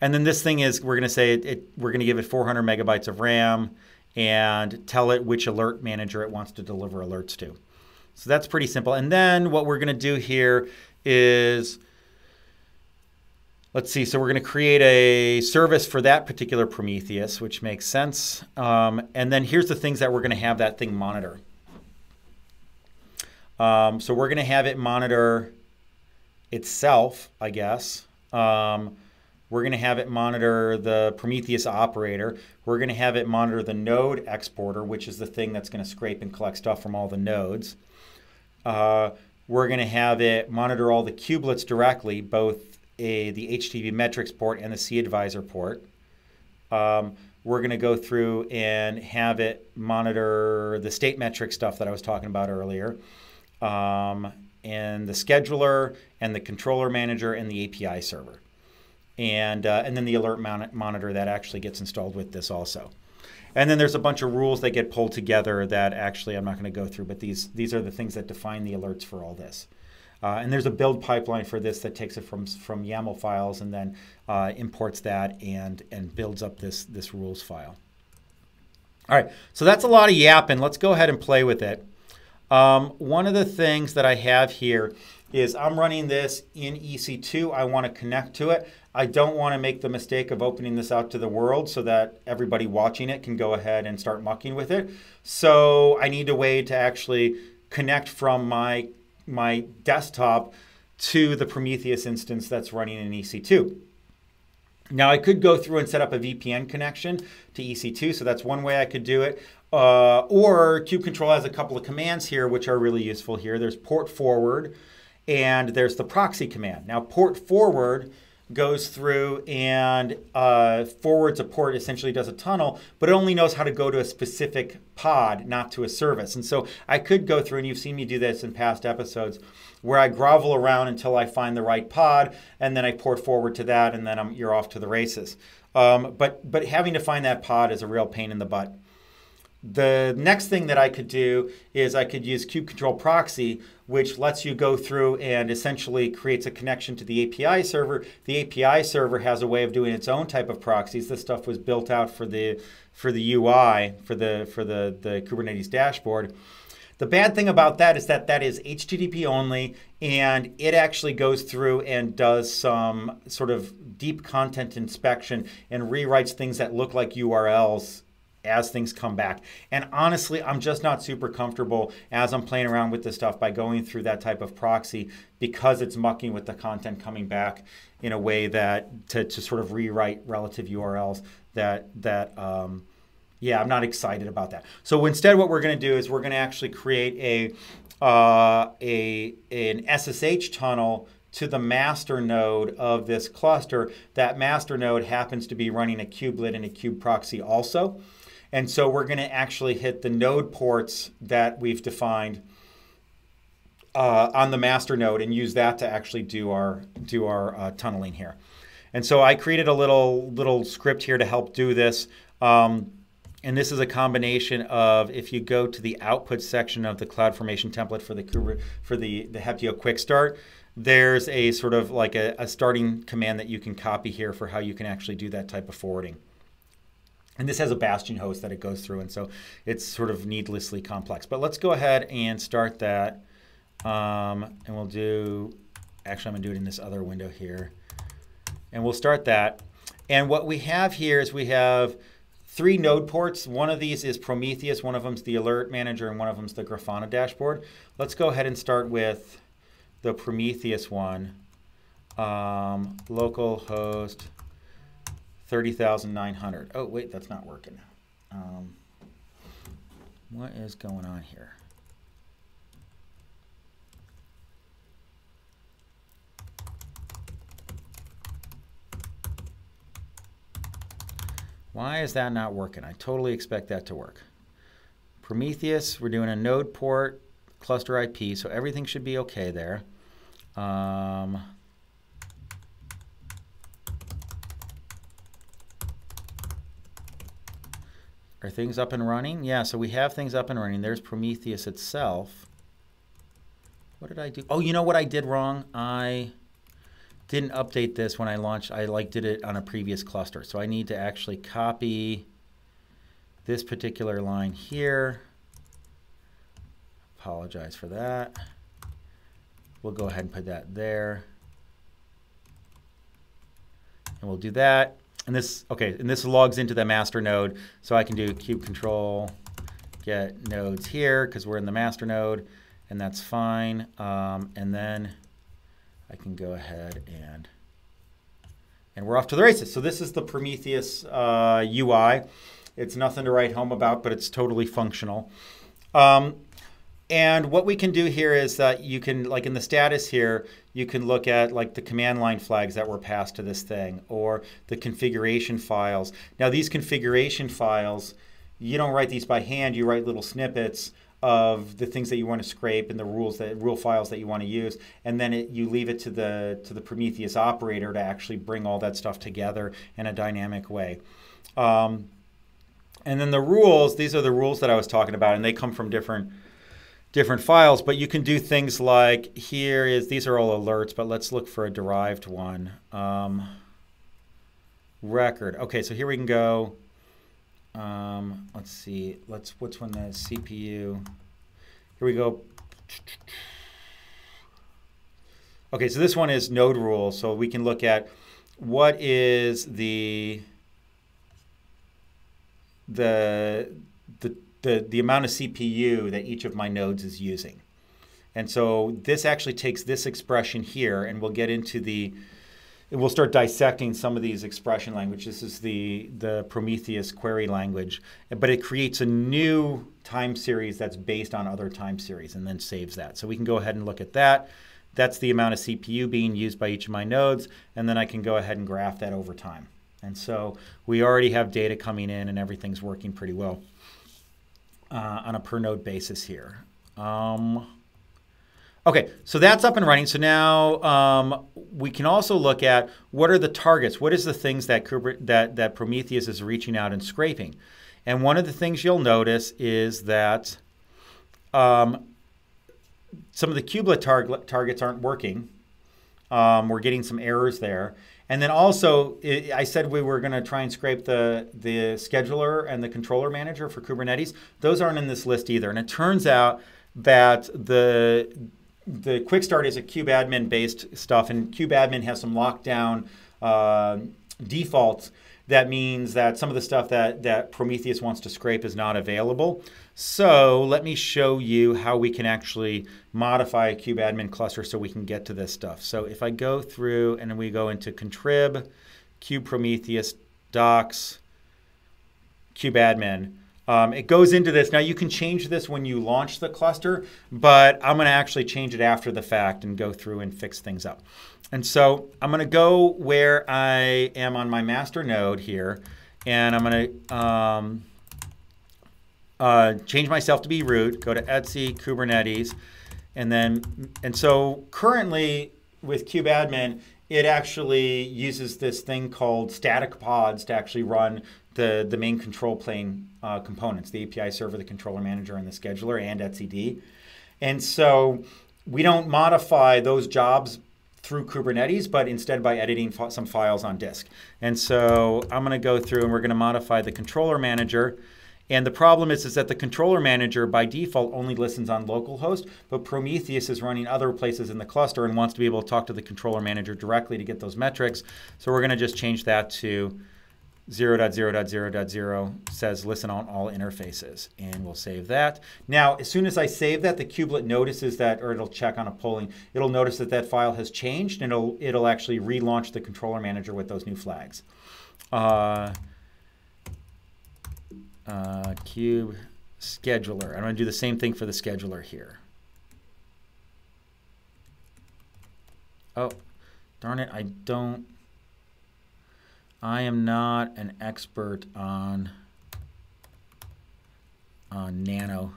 And then this thing is, we're going to say we're going to give it 400 megabytes of RAM and tell it which alert manager it wants to deliver alerts to. So that's pretty simple. And then what we're going to do here is, let's see, so we're going to create a service for that particular Prometheus, which makes sense. And then here's the things that we're going to have that thing monitor. So we're going to have it monitor itself, I guess. We're going to have it monitor the Prometheus Operator. We're going to have it monitor the node exporter, which is the thing that's going to scrape and collect stuff from all the nodes. We're going to have it monitor all the kubelets directly, both the HTTP metrics port and the cAdvisor port. We're going to go through and have it monitor the state metric stuff that I was talking about earlier, and the scheduler and the controller manager and the API server. And then the alert monitor that actually gets installed with this also. And then there's a bunch of rules that get pulled together that actually I'm not going to go through, but these are the things that define the alerts for all this. And there's a build pipeline for this that takes it from YAML files and then imports that and builds up this rules file. All right, so that's a lot of yapping. Let's go ahead and play with it. One of the things that I have here is I'm running this in EC2. I want to connect to it. I don't want to make the mistake of opening this out to the world so that everybody watching it can go ahead and start mucking with it. So I need a way to actually connect from my desktop to the Prometheus instance that's running in EC2. Now I could go through and set up a VPN connection to EC2, so that's one way I could do it. Or kubectl has a couple of commands here which are really useful here. There's port forward and there's the proxy command. Now port forward goes through and forwards a port, essentially does a tunnel, but it only knows how to go to a specific pod, not to a service. And so I could go through, and you've seen me do this in past episodes, where I grovel around until I find the right pod, and then I port forward to that, and then you're off to the races. But having to find that pod is a real pain in the butt. The next thing that I could do is I could use kubectl proxy, which lets you go through and essentially creates a connection to the API server. The API server has a way of doing its own type of proxies. This stuff was built out for the UI, for the Kubernetes dashboard. The bad thing about that is that is HTTP only, and it actually goes through and does some sort of deep content inspection and rewrites things that look like URLs as things come back. And honestly, I'm just not super comfortable as I'm playing around with this stuff by going through that type of proxy, because it's mucking with the content coming back in a way that to sort of rewrite relative URLs yeah, I'm not excited about that. So instead what we're going to do is we're going to actually create an SSH tunnel to the master node of this cluster. That master node happens to be running a kubelet and a kube proxy also. And so we're going to actually hit the node ports that we've defined on the master node and use that to actually do our tunneling here. And so I created a little script here to help do this. And this is a combination of, if you go to the output section of the CloudFormation template for the Heptio Quick Start, there's a sort of like a starting command that you can copy here for how you can actually do that type of forwarding. And this has a bastion host that it goes through, and so it's sort of needlessly complex. But let's go ahead and start that. And we'll do, actually I'm going to do it in this other window here. And we'll start that. And what we have here is we have 3 node ports. One of these is Prometheus, one of them's the alert manager, and one of them's the Grafana dashboard. Let's go ahead and start with the Prometheus one. Localhost 30,900. Oh, wait, that's not working. What is going on here? Why is that not working? I totally expect that to work. Prometheus, we're doing a node port, cluster IP, so everything should be okay there. Are things up and running? Yeah, so we have things up and running. There's Prometheus itself. What did I do? Oh, you know what I did wrong? I didn't update this when I launched. I did it on a previous cluster. So I need to actually copy this particular line here. Apologize for that. We'll go ahead and put that there. And we'll do that. And this, okay, and this logs into the master node. So I can do kube control, get nodes here because we're in the master node, and that's fine. And then I can go ahead and we're off to the races. So this is the Prometheus UI. It's nothing to write home about, but it's totally functional. And what we can do here is that you can, like in the status here, you can look at like the command line flags that were passed to this thing or the configuration files. Now these configuration files, you don't write these by hand, you write little snippets of the things that you want to scrape and the rule files that you want to use, and then you leave it to the Prometheus operator to actually bring all that stuff together in a dynamic way. And then the rules, these are the rules that I was talking about, and they come from different files, but you can do things like these are all alerts, but let's look for a derived one. Record. Okay, so here we can go. Let's see. What's when the CPU? Here we go. Okay, so this one is node rule. So we can look at what is the amount of CPU that each of my nodes is using. And so this actually takes this expression here, and we'll get into we'll start dissecting some of these expression languages. This is the Prometheus query language, but it creates a new time series that's based on other time series and then saves that. So we can go ahead and look at that. That's the amount of CPU being used by each of my nodes, and then I can go ahead and graph that over time. And so we already have data coming in and everything's working pretty well on a per node basis here. Okay, so that's up and running. So now we can also look at what are the targets? What is the things that that Prometheus is reaching out and scraping? And one of the things you'll notice is that some of the kubelet targets aren't working. We're getting some errors there. And then also, I said we were going to try and scrape the scheduler and the controller manager for Kubernetes. Those aren't in this list either. And it turns out that the quick start is a kubeadmin based stuff, and kubeadmin has some lockdown defaults. That means that some of the stuff that Prometheus wants to scrape is not available. So let me show you how we can actually modify a kubeadmin cluster so we can get to this stuff. So if I go through and we go into contrib, kube Prometheus Docks, kubeadmin, it goes into this. Now you can change this when you launch the cluster, but I'm going to actually change it after the fact and go through and fix things up. And so I'm going to go where I am on my master node here, and I'm going to change myself to be root, go to etc Kubernetes, and so currently with kubeadmin, it actually uses this thing called static pods to actually run the main control plane components, the API server, the controller manager, and the scheduler, and etcd. And so we don't modify those jobs through Kubernetes, but instead by editing some files on disk. And so I'm going to go through and we're going to modify the controller manager. And the problem is that the controller manager by default only listens on localhost, but Prometheus is running other places in the cluster and wants to be able to talk to the controller manager directly to get those metrics. So we're going to just change that to 0.0.0.0 says listen on all interfaces, and we'll save that. Now, as soon as I save that, the kubelet notices that, or it'll check on a polling, it'll notice that that file has changed, and it'll actually relaunch the controller manager with those new flags. Kube scheduler. I'm going to do the same thing for the scheduler here. Oh, darn it, I don't. I am not an expert on Nano.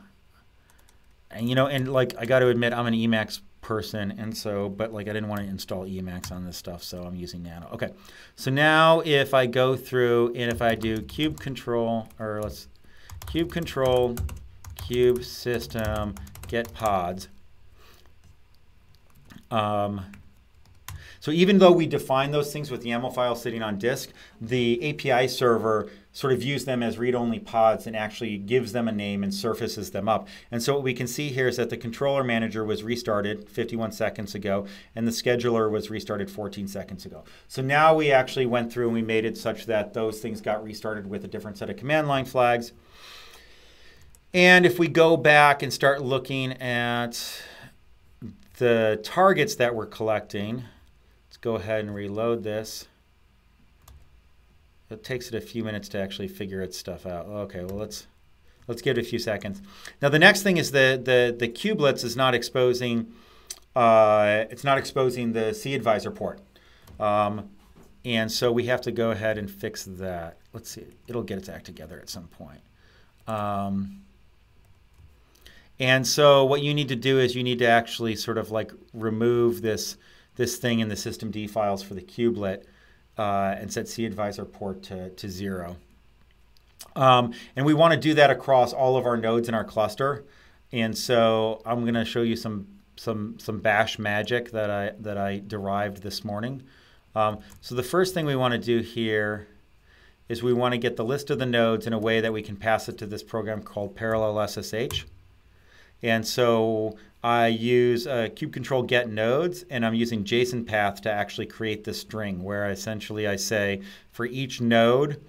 And, you know, and like, I got to admit, I'm an Emacs person, and so, but like, I didn't want to install Emacs on this stuff, so I'm using Nano. Okay, so now if I go through and if I do cube control, or let's cube control, cube system, get pods. So even though we define those things with the YAML file sitting on disk, the API server sort of views them as read-only pods and actually gives them a name and surfaces them up. And so what we can see here is that the controller manager was restarted 51 seconds ago, and the scheduler was restarted 14 seconds ago. So now we actually went through and we made it such that those things got restarted with a different set of command line flags. And if we go back and start looking at the targets that we're collecting, let's go ahead and reload this. It takes it a few minutes to actually figure its stuff out. Okay, well let's give it a few seconds. Now the next thing is the kubelets is not exposing it's not exposing the cAdvisor port, and so we have to go ahead and fix that. Let's see, it'll get its act together at some point. And so what you need to do is you need to actually sort of like remove this thing in the systemd files for the kubelet and set cAdvisor port to 0. And we want to do that across all of our nodes in our cluster. And so I'm going to show you some bash magic that I derived this morning. So the first thing we want to do here is we want to get the list of the nodes in a way that we can pass it to this program called Parallelize. And so I use kube control get nodes, and I'm using JSON path to actually create this string where essentially I say for each node,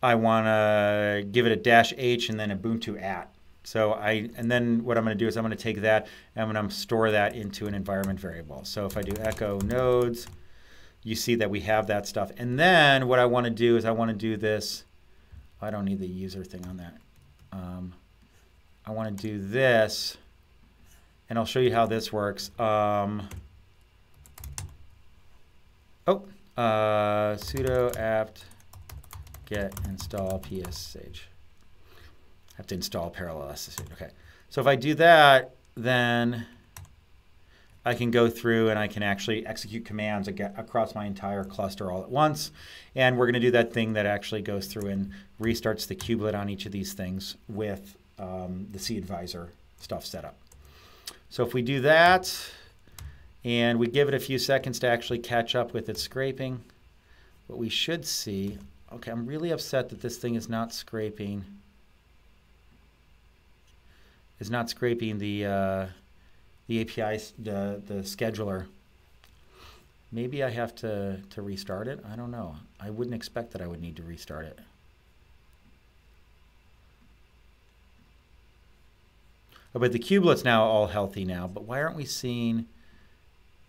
I want to give it a -h and then Ubuntu @ So and then what I'm going to do is I'm going to take that and I'm going to store that into an environment variable. So if I do echo nodes, you see that we have that stuff. And then what I want to do is I want to do this. I don't need the user thing on that. I want to do this, and I'll show you how this works. Sudo apt get install psh. I have to install Parallelize. Okay, so if I do that, then I can go through and I can actually execute commands across my entire cluster all at once. And we're going to do that thing that actually goes through and restarts the kubelet on each of these things with the cAdvisor stuff set up. So if we do that and we give it a few seconds to actually catch up with its scraping, what we should see, okay, I'm really upset that this thing is not scraping the API, the scheduler. Maybe I have to restart it. I don't know. I wouldn't expect that I would need to restart it. Oh, but the kubelet's now all healthy now. But why aren't we seeing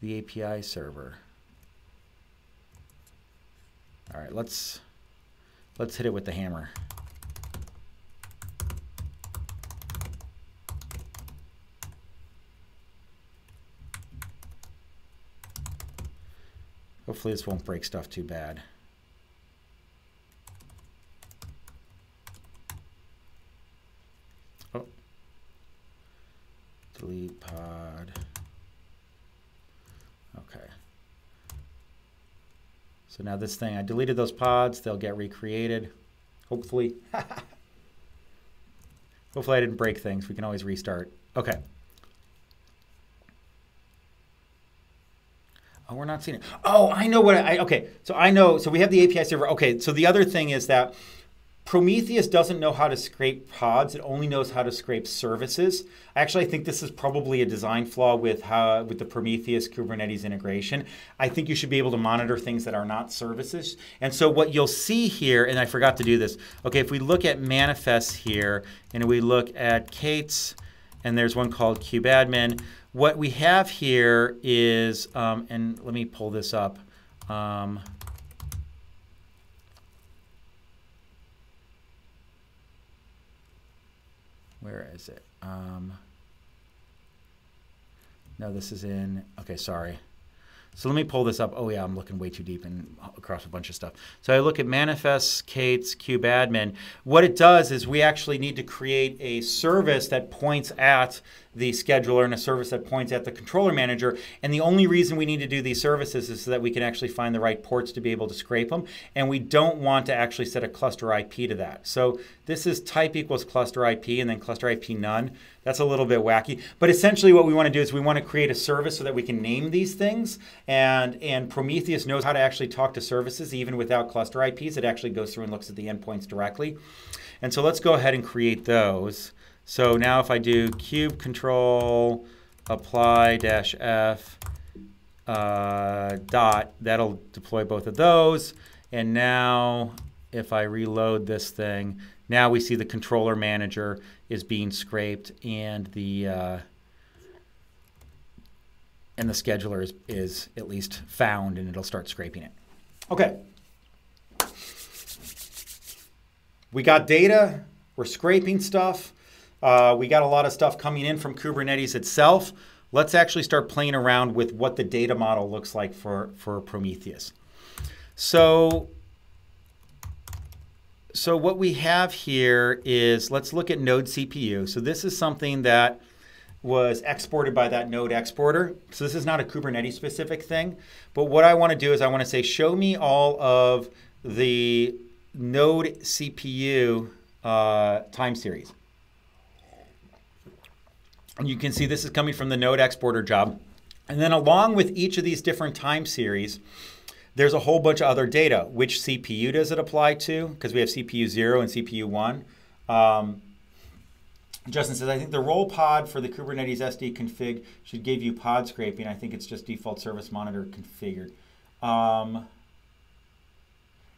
the API server? All right, let's hit it with the hammer. Hopefully this won't break stuff too bad. Oh. Delete pod. Okay. So now this thing, I deleted those pods. They'll get recreated. Hopefully. Hopefully I didn't break things. We can always restart. Okay. Oh, we're not seeing it. Oh, I know what okay. So I know, so we have the API server. Okay, so the other thing is that Prometheus doesn't know how to scrape pods. It only knows how to scrape services. Actually, I think this is probably a design flaw with the Prometheus Kubernetes integration. I think you should be able to monitor things that are not services. And so what you'll see here, and I forgot to do this. Okay, if we look at Manifest here, and we look at Kate's, and there's one called kubeadmin. What we have here is, and let me pull this up. Where is it? No, this is in, okay, sorry. So let me pull this up. Oh yeah, I'm looking way too deep and across a bunch of stuff. So I look at Manifest, Kate's, Kubeadmin. What it does is we actually need to create a service that points at the scheduler and a service that points at the controller manager. And the only reason we need to do these services is so that we can actually find the right ports to be able to scrape them. And we don't want to actually set a cluster IP to that. So this is type equals cluster IP and then cluster IP none. That's a little bit wacky. But essentially what we want to do is we want to create a service so that we can name these things. And Prometheus knows how to actually talk to services even without cluster IPs. It actually goes through and looks at the endpoints directly. And so let's go ahead and create those. So now if I do cube control apply -f dot, that'll deploy both of those. And now if I reload this thing, now we see the controller manager is being scraped and the scheduler is at least found, and it'll start scraping it. Okay. We got data. We're scraping stuff. We got a lot of stuff coming in from Kubernetes itself. Let's actually start playing around with what the data model looks like for Prometheus. So what we have here is, let's look at node CPU. So this is something that was exported by that node exporter. So this is not a Kubernetes specific thing. But what I want to do is I want to say, show me all of the node CPU time series. And you can see this is coming from the node exporter job. And then along with each of these different time series, there's a whole bunch of other data. Which CPU does it apply to? Because we have CPU 0 and CPU 1. Justin says, I think the role pod for the Kubernetes SD config should give you pod scraping. I think it's just default service monitor configured.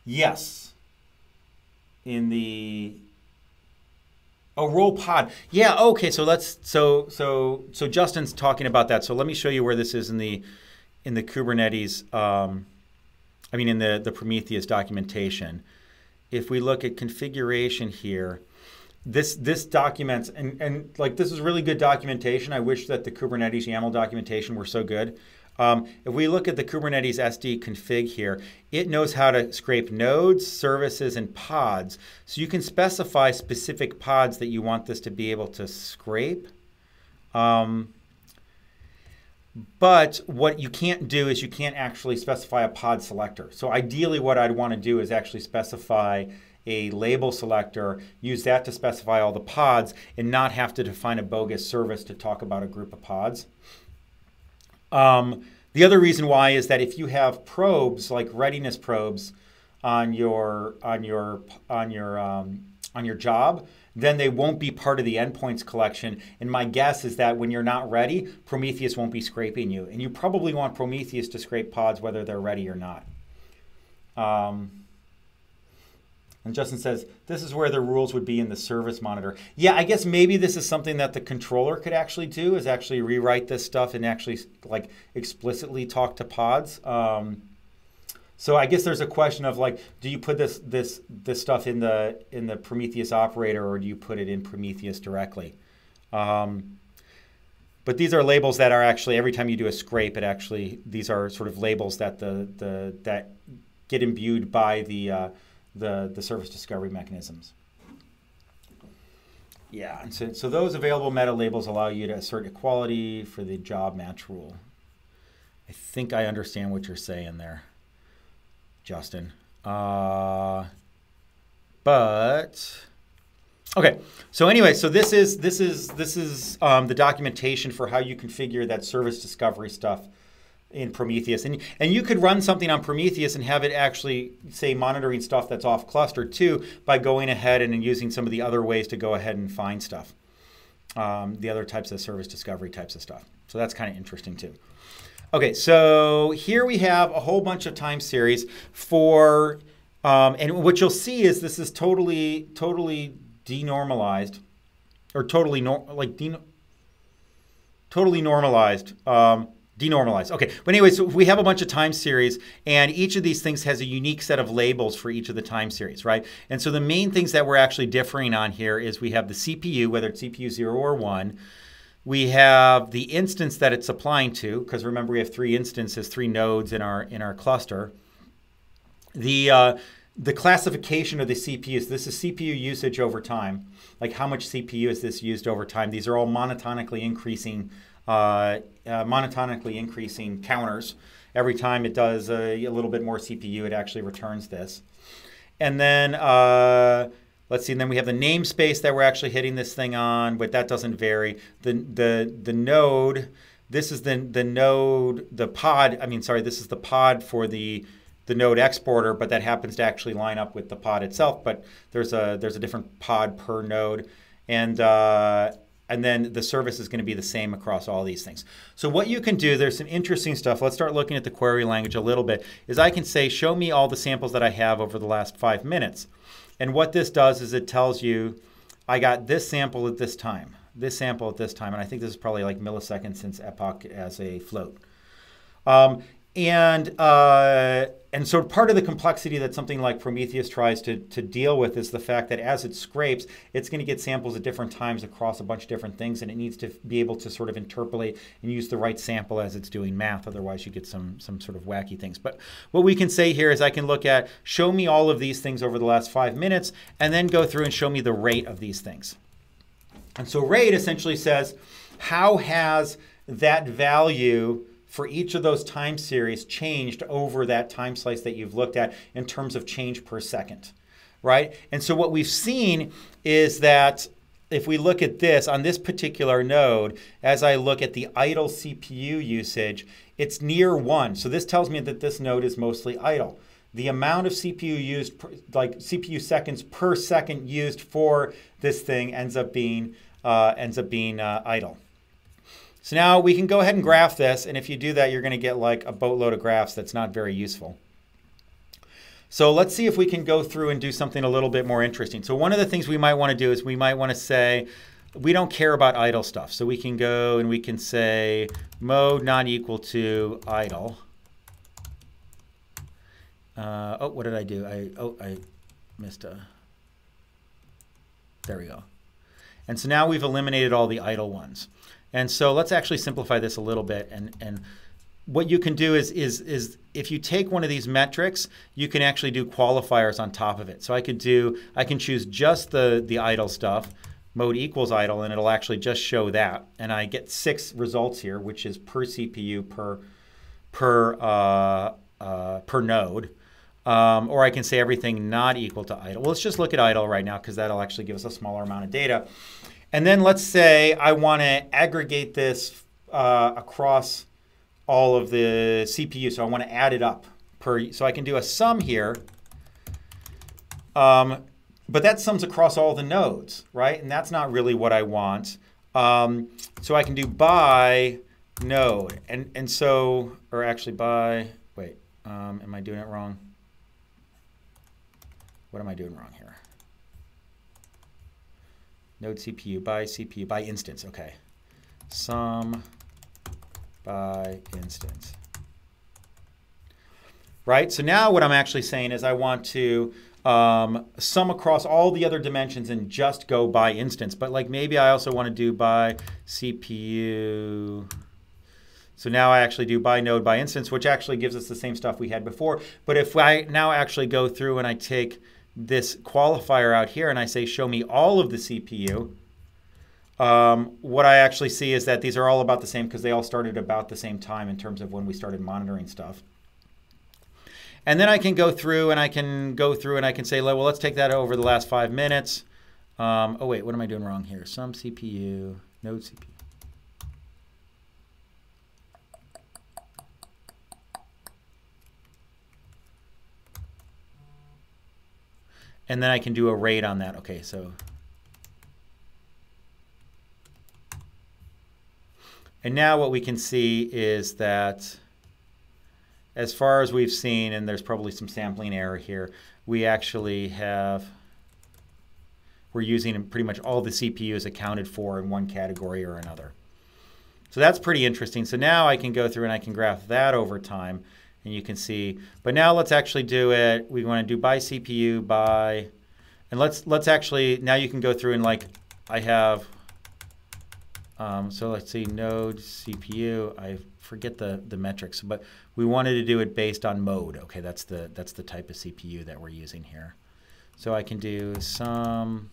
Yes. In the role pod. Yeah, okay, so let's so Justin's talking about that. So let me show you where this is in the Kubernetes in the Prometheus documentation. If we look at configuration here, this documents, and like this is really good documentation. I wish that the Kubernetes YAML documentation were so good. If we look at the Kubernetes SD config here, it knows how to scrape nodes, services, and pods. So you can specify specific pods that you want this to be able to scrape. But what you can't do is you can't actually specify a pod selector. So ideally what I'd want to do is actually specify a label selector, use that to specify all the pods, and not have to define a bogus service to talk about a group of pods. The other reason why is that if you have probes, like readiness probes, on your job, then they won't be part of the endpoints collection. And my guess is that when you're not ready, Prometheus won't be scraping you. And you probably want Prometheus to scrape pods whether they're ready or not. And Justin says, this is where the rules would be in the service monitor. Yeah, I guess maybe this is something that the controller could actually do, is actually rewrite this stuff and actually like explicitly talk to pods. So I guess there's a question of like, do you put this stuff in the Prometheus operator, or do you put it in Prometheus directly? But these are labels that are actually, every time you do a scrape, it actually, these are sort of labels that that get imbued by the service discovery mechanisms. Yeah, and so those available meta labels allow you to assert equality for the job match rule. I think I understand what you're saying there, Justin. But okay. So anyway, so this is the documentation for how you configure that service discovery stuff in Prometheus. And you could run something on Prometheus and have it actually, say, monitoring stuff that's off cluster too, by going ahead and using some of the other ways to go ahead and find stuff. The other types of service discovery types of stuff. So that's kind of interesting too. Okay, so here we have a whole bunch of time series for, and what you'll see is this is totally denormalized, or totally normalized. Denormalized. Okay, but anyway, so we have a bunch of time series, and each of these things has a unique set of labels for each of the time series, right? And so the main things that we're actually differing on here is we have the CPU, whether it's CPU 0 or 1. We have the instance that it's applying to, because remember we have 3 instances, 3 nodes in our cluster. The classification of the CPUs, this is CPU usage over time. Like how much CPU is this used over time? These are all monotonically increasing counters. Every time it does a little bit more CPU, it actually returns this. And then let's see, and then we have the namespace that we're actually hitting this thing on, but that doesn't vary. The node, this is the node, the pod, this is the pod for the node exporter, but that happens to actually line up with the pod itself, but there's a different pod per node. And then the service is going to be the same across all these things. So what you can do, there's some interesting stuff. Let's start looking at the query language a little bit, is I can say, show me all the samples that I have over the last 5 minutes. And what this does is it tells you, I got this sample at this time, this sample at this time, and I think this is probably like milliseconds since epoch as a float. And so part of the complexity that something like Prometheus tries to deal with is the fact that as it scrapes, it's going to get samples at different times across a bunch of different things, and it needs to be able to sort of interpolate and use the right sample as it's doing math. Otherwise, you get some sort of wacky things. But what we can say here is I can look at, show me all of these things over the last 5 minutes, and then go through and show me the rate of these things. And so rate essentially says, how has that value for each of those time series changed over that time slice that you've looked at in terms of change per second, right? And so what we've seen is that if we look at this, on this particular node, as I look at the idle CPU usage, it's near 1. So this tells me that this node is mostly idle. The amount of CPU used, like CPU seconds per second used for this thing ends up being idle. So now we can go ahead and graph this, and if you do that, you're going to get like a boatload of graphs that's not very useful. So let's see if we can go through and do something a little bit more interesting. So one of the things we might want to do is we might want to say, we don't care about idle stuff. So we can go and we can say mode not equal to idle. Oh, what did I do? I missed a, there we go. And so now we've eliminated all the idle ones. And so let's actually simplify this a little bit. And what you can do is if you take one of these metrics, you can actually do qualifiers on top of it. So I can choose just the idle stuff, mode equals idle, and it'll actually just show that. And I get 6 results here, which is per CPU per node. Or I can say everything not equal to idle. Well, let's just look at idle right now because that'll actually give us a smaller amount of data. And then let's say I want to aggregate this across all of the CPU. So I want to add it up. So I can do a sum here. But that sums across all the nodes, right? And that's not really what I want. So I can do by node. And so, or actually by, wait, am I doing it wrong? What am I doing wrong here? Node CPU, by instance, okay. Sum by instance. Right, so now what I'm actually saying is I want to sum across all the other dimensions and just go by instance. But like maybe I also want to do by CPU. So now I actually do by node by instance, which actually gives us the same stuff we had before. But if I now actually go through and I take this qualifier out here and I say show me all of the CPU, what I actually see is that these are all about the same because they all started about the same time in terms of when we started monitoring stuff. And then I can go through and I can say, well, let's take that over the last 5 minutes. Oh wait, what am I doing wrong here? Some CPU, node CPU. And then I can do a rate on that. Okay, so. And now what we can see is that as far as we've seen, and there's probably some sampling error here, we actually we're using pretty much all the CPUs accounted for in one category or another. So that's pretty interesting. So now I can go through and I can graph that over time. And you can see, but now let's actually do it. We want to do by CPU, by, and let's actually, now you can go through and like, I have So let's see, node CPU. I forget the metrics, but we wanted to do it based on mode. Okay, that's the type of CPU that we're using here. So I can do some.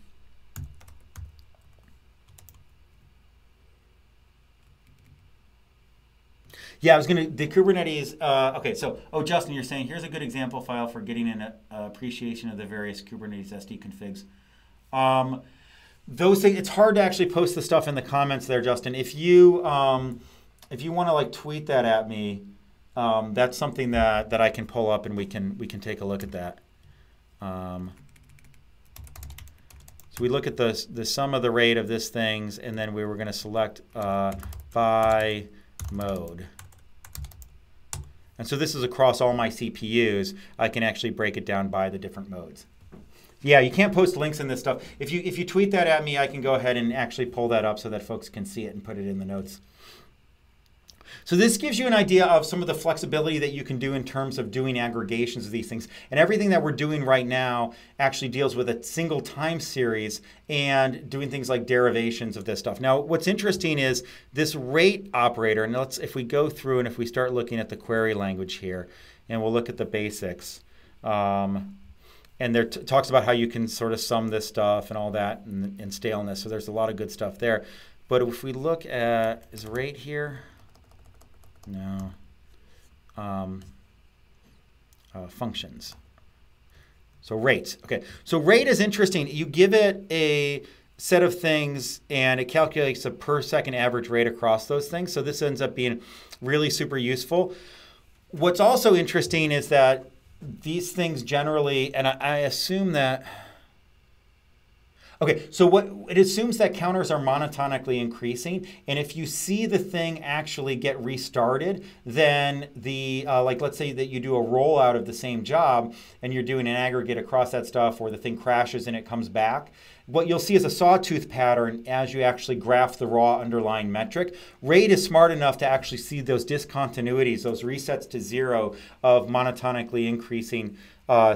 Yeah, I was going to, the Kubernetes, okay, so, Justin, you're saying here's a good example file for getting an appreciation of the various Kubernetes SD configs. Those things, it's hard to actually post the stuff in the comments there, Justin. If you want to like tweet that at me, that's something that I can pull up and we can take a look at that. So we look at the sum of the rate of this things, and then we were going to select by mode. And so this is across all my CPUs. I can actually break it down by the different modes. Yeah, you can't post links in this stuff. If you tweet that at me, I can go ahead and actually pull that up so that folks can see it and put it in the notes. So this gives you an idea of some of the flexibility that you can do in terms of doing aggregations of these things. And everything that we're doing right now actually deals with a single time series and doing things like derivations of this stuff. Now, what's interesting is this rate operator, and if we go through and if we start looking at the query language here, and we'll look at the basics, and there talks about how you can sort of sum this stuff and all that and staleness. So there's a lot of good stuff there. But if we look at, is rate here? No. Functions. So rates. Okay. So rate is interesting. You give it a set of things and it calculates a per second average rate across those things. So this ends up being really super useful. What's also interesting is that these things generally, and I assume that, okay, so it assumes that counters are monotonically increasing, and if you see the thing actually get restarted, then like let's say that you do a rollout of the same job and you're doing an aggregate across that stuff, or the thing crashes and it comes back, what you'll see is a sawtooth pattern as you actually graph the raw underlying metric. Rate is smart enough to actually see those discontinuities, those resets to zero of monotonically increasing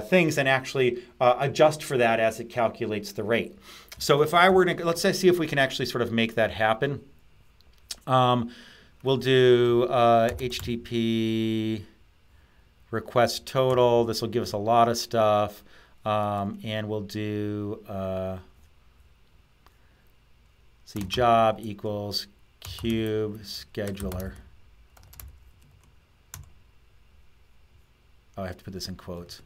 things, and actually adjust for that as it calculates the rate. So if I were to, let's see if we can actually sort of make that happen. We'll do HTTP request total. This will give us a lot of stuff. And we'll do, see, job equals cube scheduler. Oh, I have to put this in quotes.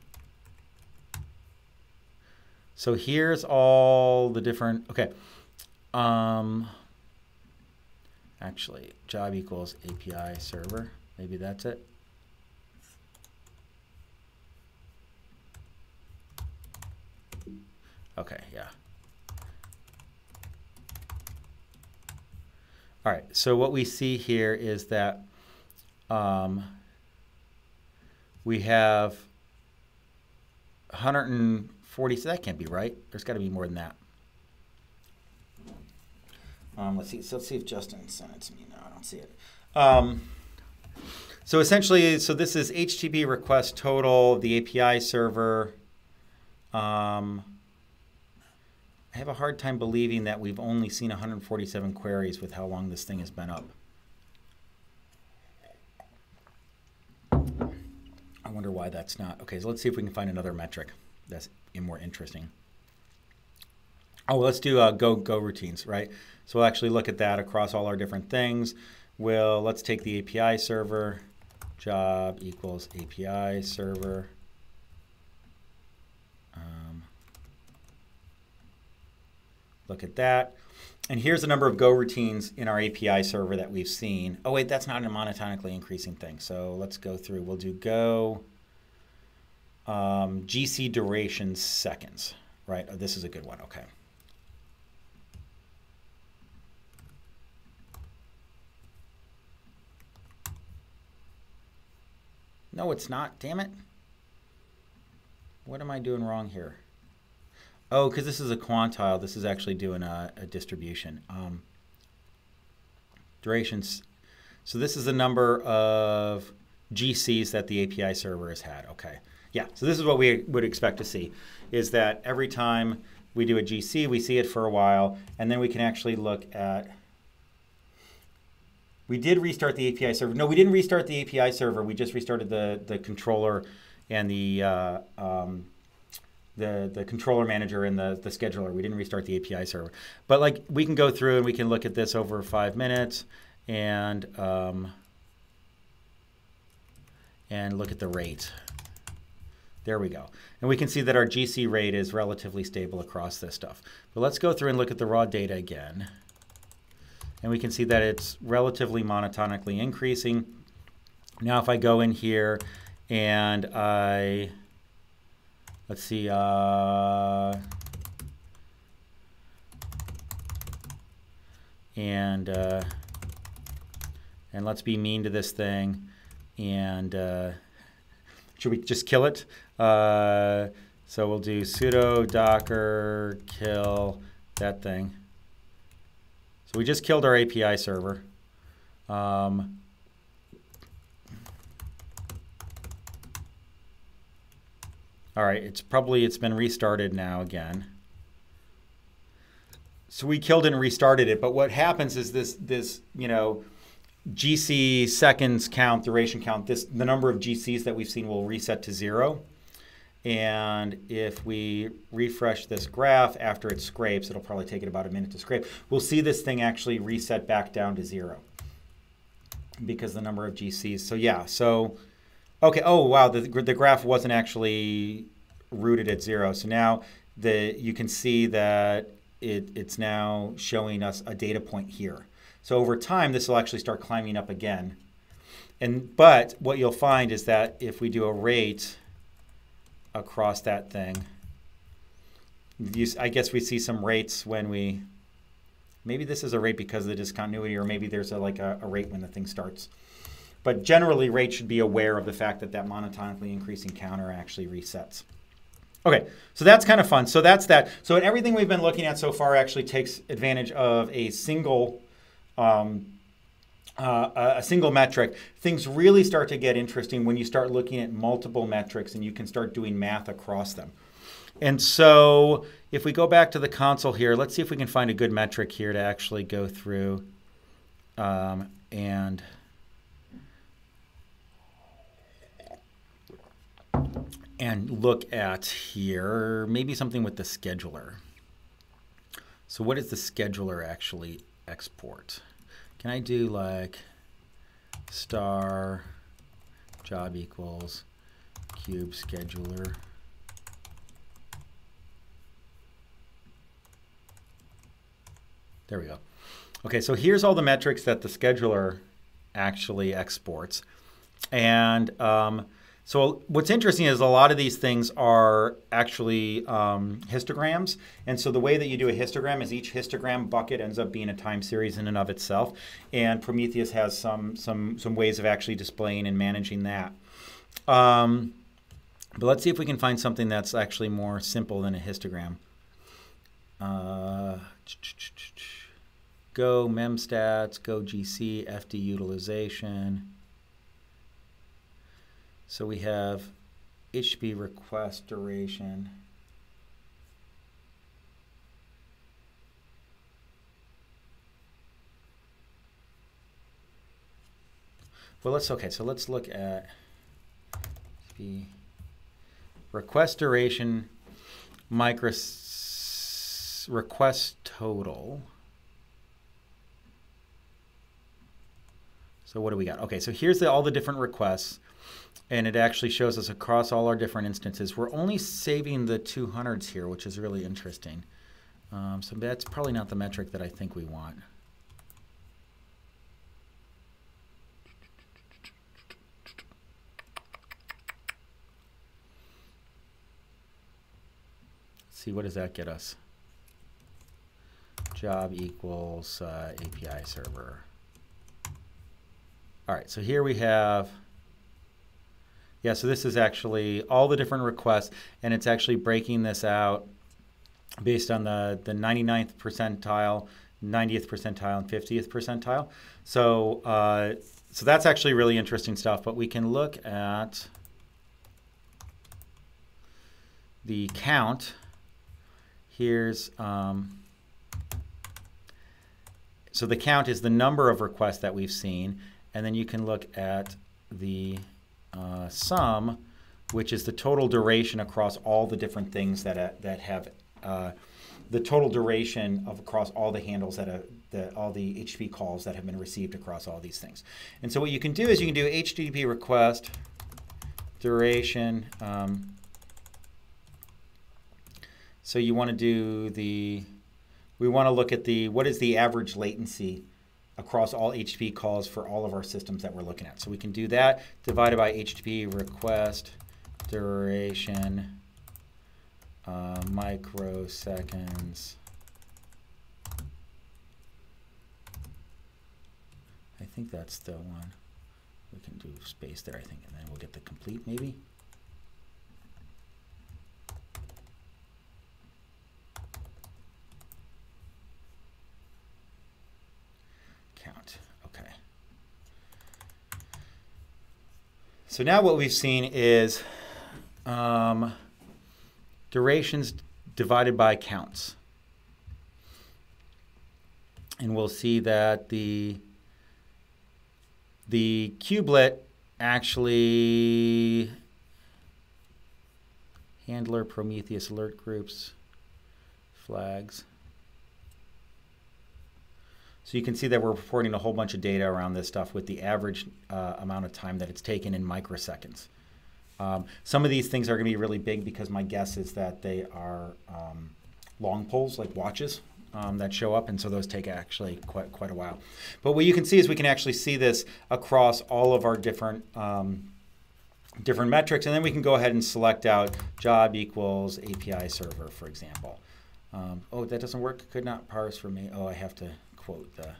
So here's all the different, okay. Actually, job equals API server. Maybe that's it. Okay, yeah. All right, so what we see here is that we have 140, so that can't be right. There's got to be more than that. Let's see. So let's see if Justin sent it to me. No, I don't see it. So essentially, so this is HTTP request total, the API server. I have a hard time believing that we've only seen 147 queries with how long this thing has been up. I wonder why that's not. Okay, so let's see if we can find another metric that's more interesting. Oh, let's do go routines, right? So we'll actually look at that across all our different things. Let's take the API server, job equals API server. Look at that. And here's the number of Go routines in our API server that we've seen. Oh, wait, that's not a monotonically increasing thing. So let's go through. We'll do Go GC duration seconds, right? Oh, this is a good one. Okay. No, it's not. Damn it. What am I doing wrong here? Oh, because this is a quantile. This is actually doing a distribution. Durations. So this is the number of GCs that the API server has had. Okay. Yeah, so this is what we would expect to see, is that every time we do a GC, we see it for a while, and then we can actually look at We did restart the API server. No, we didn't restart the API server. We just restarted the controller and the controller manager and the scheduler. We didn't restart the API server. But like we can go through and we can look at this over 5 minutes and look at the rate. There we go. And we can see that our GC rate is relatively stable across this stuff. But let's go through and look at the raw data again. And we can see that it's relatively monotonically increasing. Now if I go in here and let's see, and let's be mean to this thing, and should we just kill it? So we'll do sudo docker kill that thing. So we just killed our API server. All right, it's been restarted now again. So we killed it and restarted it, but what happens is this you know, GC seconds count, duration count, the number of GCs that we've seen will reset to 0. And if we refresh this graph after it scrapes, it'll probably take it about a minute to scrape, we'll see this thing actually reset back down to 0 because the number of GCs. So yeah, so okay, oh wow, the graph wasn't actually rooted at 0. So now you can see that it's now showing us a data point here. So over time, this will actually start climbing up again. But what you'll find is that if we do a rate across that thing, I guess we see some rates when we, maybe this is a rate because of the discontinuity, or maybe there's a rate when the thing starts. But generally, rate should be aware of the fact that that monotonically increasing counter actually resets. Okay, so that's kind of fun. So that's that. So everything we've been looking at so far actually takes advantage of a single metric. Things really start to get interesting when you start looking at multiple metrics and you can start doing math across them. And so if we go back to the console here, let's see if we can find a good metric here to actually go through and look at here. Maybe something with the scheduler. So what does the scheduler actually export? Can I do like star job equals cube scheduler? There we go. Okay, so here's all the metrics that the scheduler actually exports. And so what's interesting is a lot of these things are actually histograms. And so the way that you do a histogram is each histogram bucket ends up being a time series in and of itself. And Prometheus has some ways of actually displaying and managing that. But let's see if we can find something that's actually more simple than a histogram. Go memstats, go GC, FD utilization. So we have HTTP request duration. Well, let's look at the request duration, request total. So what do we got? Okay, so here's all the different requests. And it actually shows us across all our different instances. We're only saving the 200s here, which is really interesting. So that's probably not the metric that I think we want. Let's see, what does that get us? Job equals API server. All right, so here we have, yeah, so this is actually all the different requests, and it's actually breaking this out based on the 99th percentile, 90th percentile, and 50th percentile. So, so that's actually really interesting stuff, but we can look at the count. Here's, So the count is the number of requests that we've seen, and then you can look at the sum, which is the total duration across all the different things that have the total duration of across all the handles all the HTTP calls that have been received across all these things. And so what you can do is you can do HTTP request duration. So you want to do we want to look at what is the average latency across all HTTP calls for all of our systems that we're looking at. So we can do that divided by HTTP request duration microseconds. I think that's the one. We can do space there, I think, and then we'll get the complete maybe. Count, okay. So now what we've seen is durations divided by counts. And we'll see that the kubelet actually handler Prometheus alert groups flags. So you can see that we're reporting a whole bunch of data around this stuff with the average amount of time that it's taken in microseconds. Some of these things are going to be really big because my guess is that they are long poles like watches that show up, and so those take actually quite a while. But what you can see is we can actually see this across all of our different metrics, and then we can go ahead and select out job equals API server, for example. Oh, that doesn't work. Could not parse for me. Oh, I have to quote the.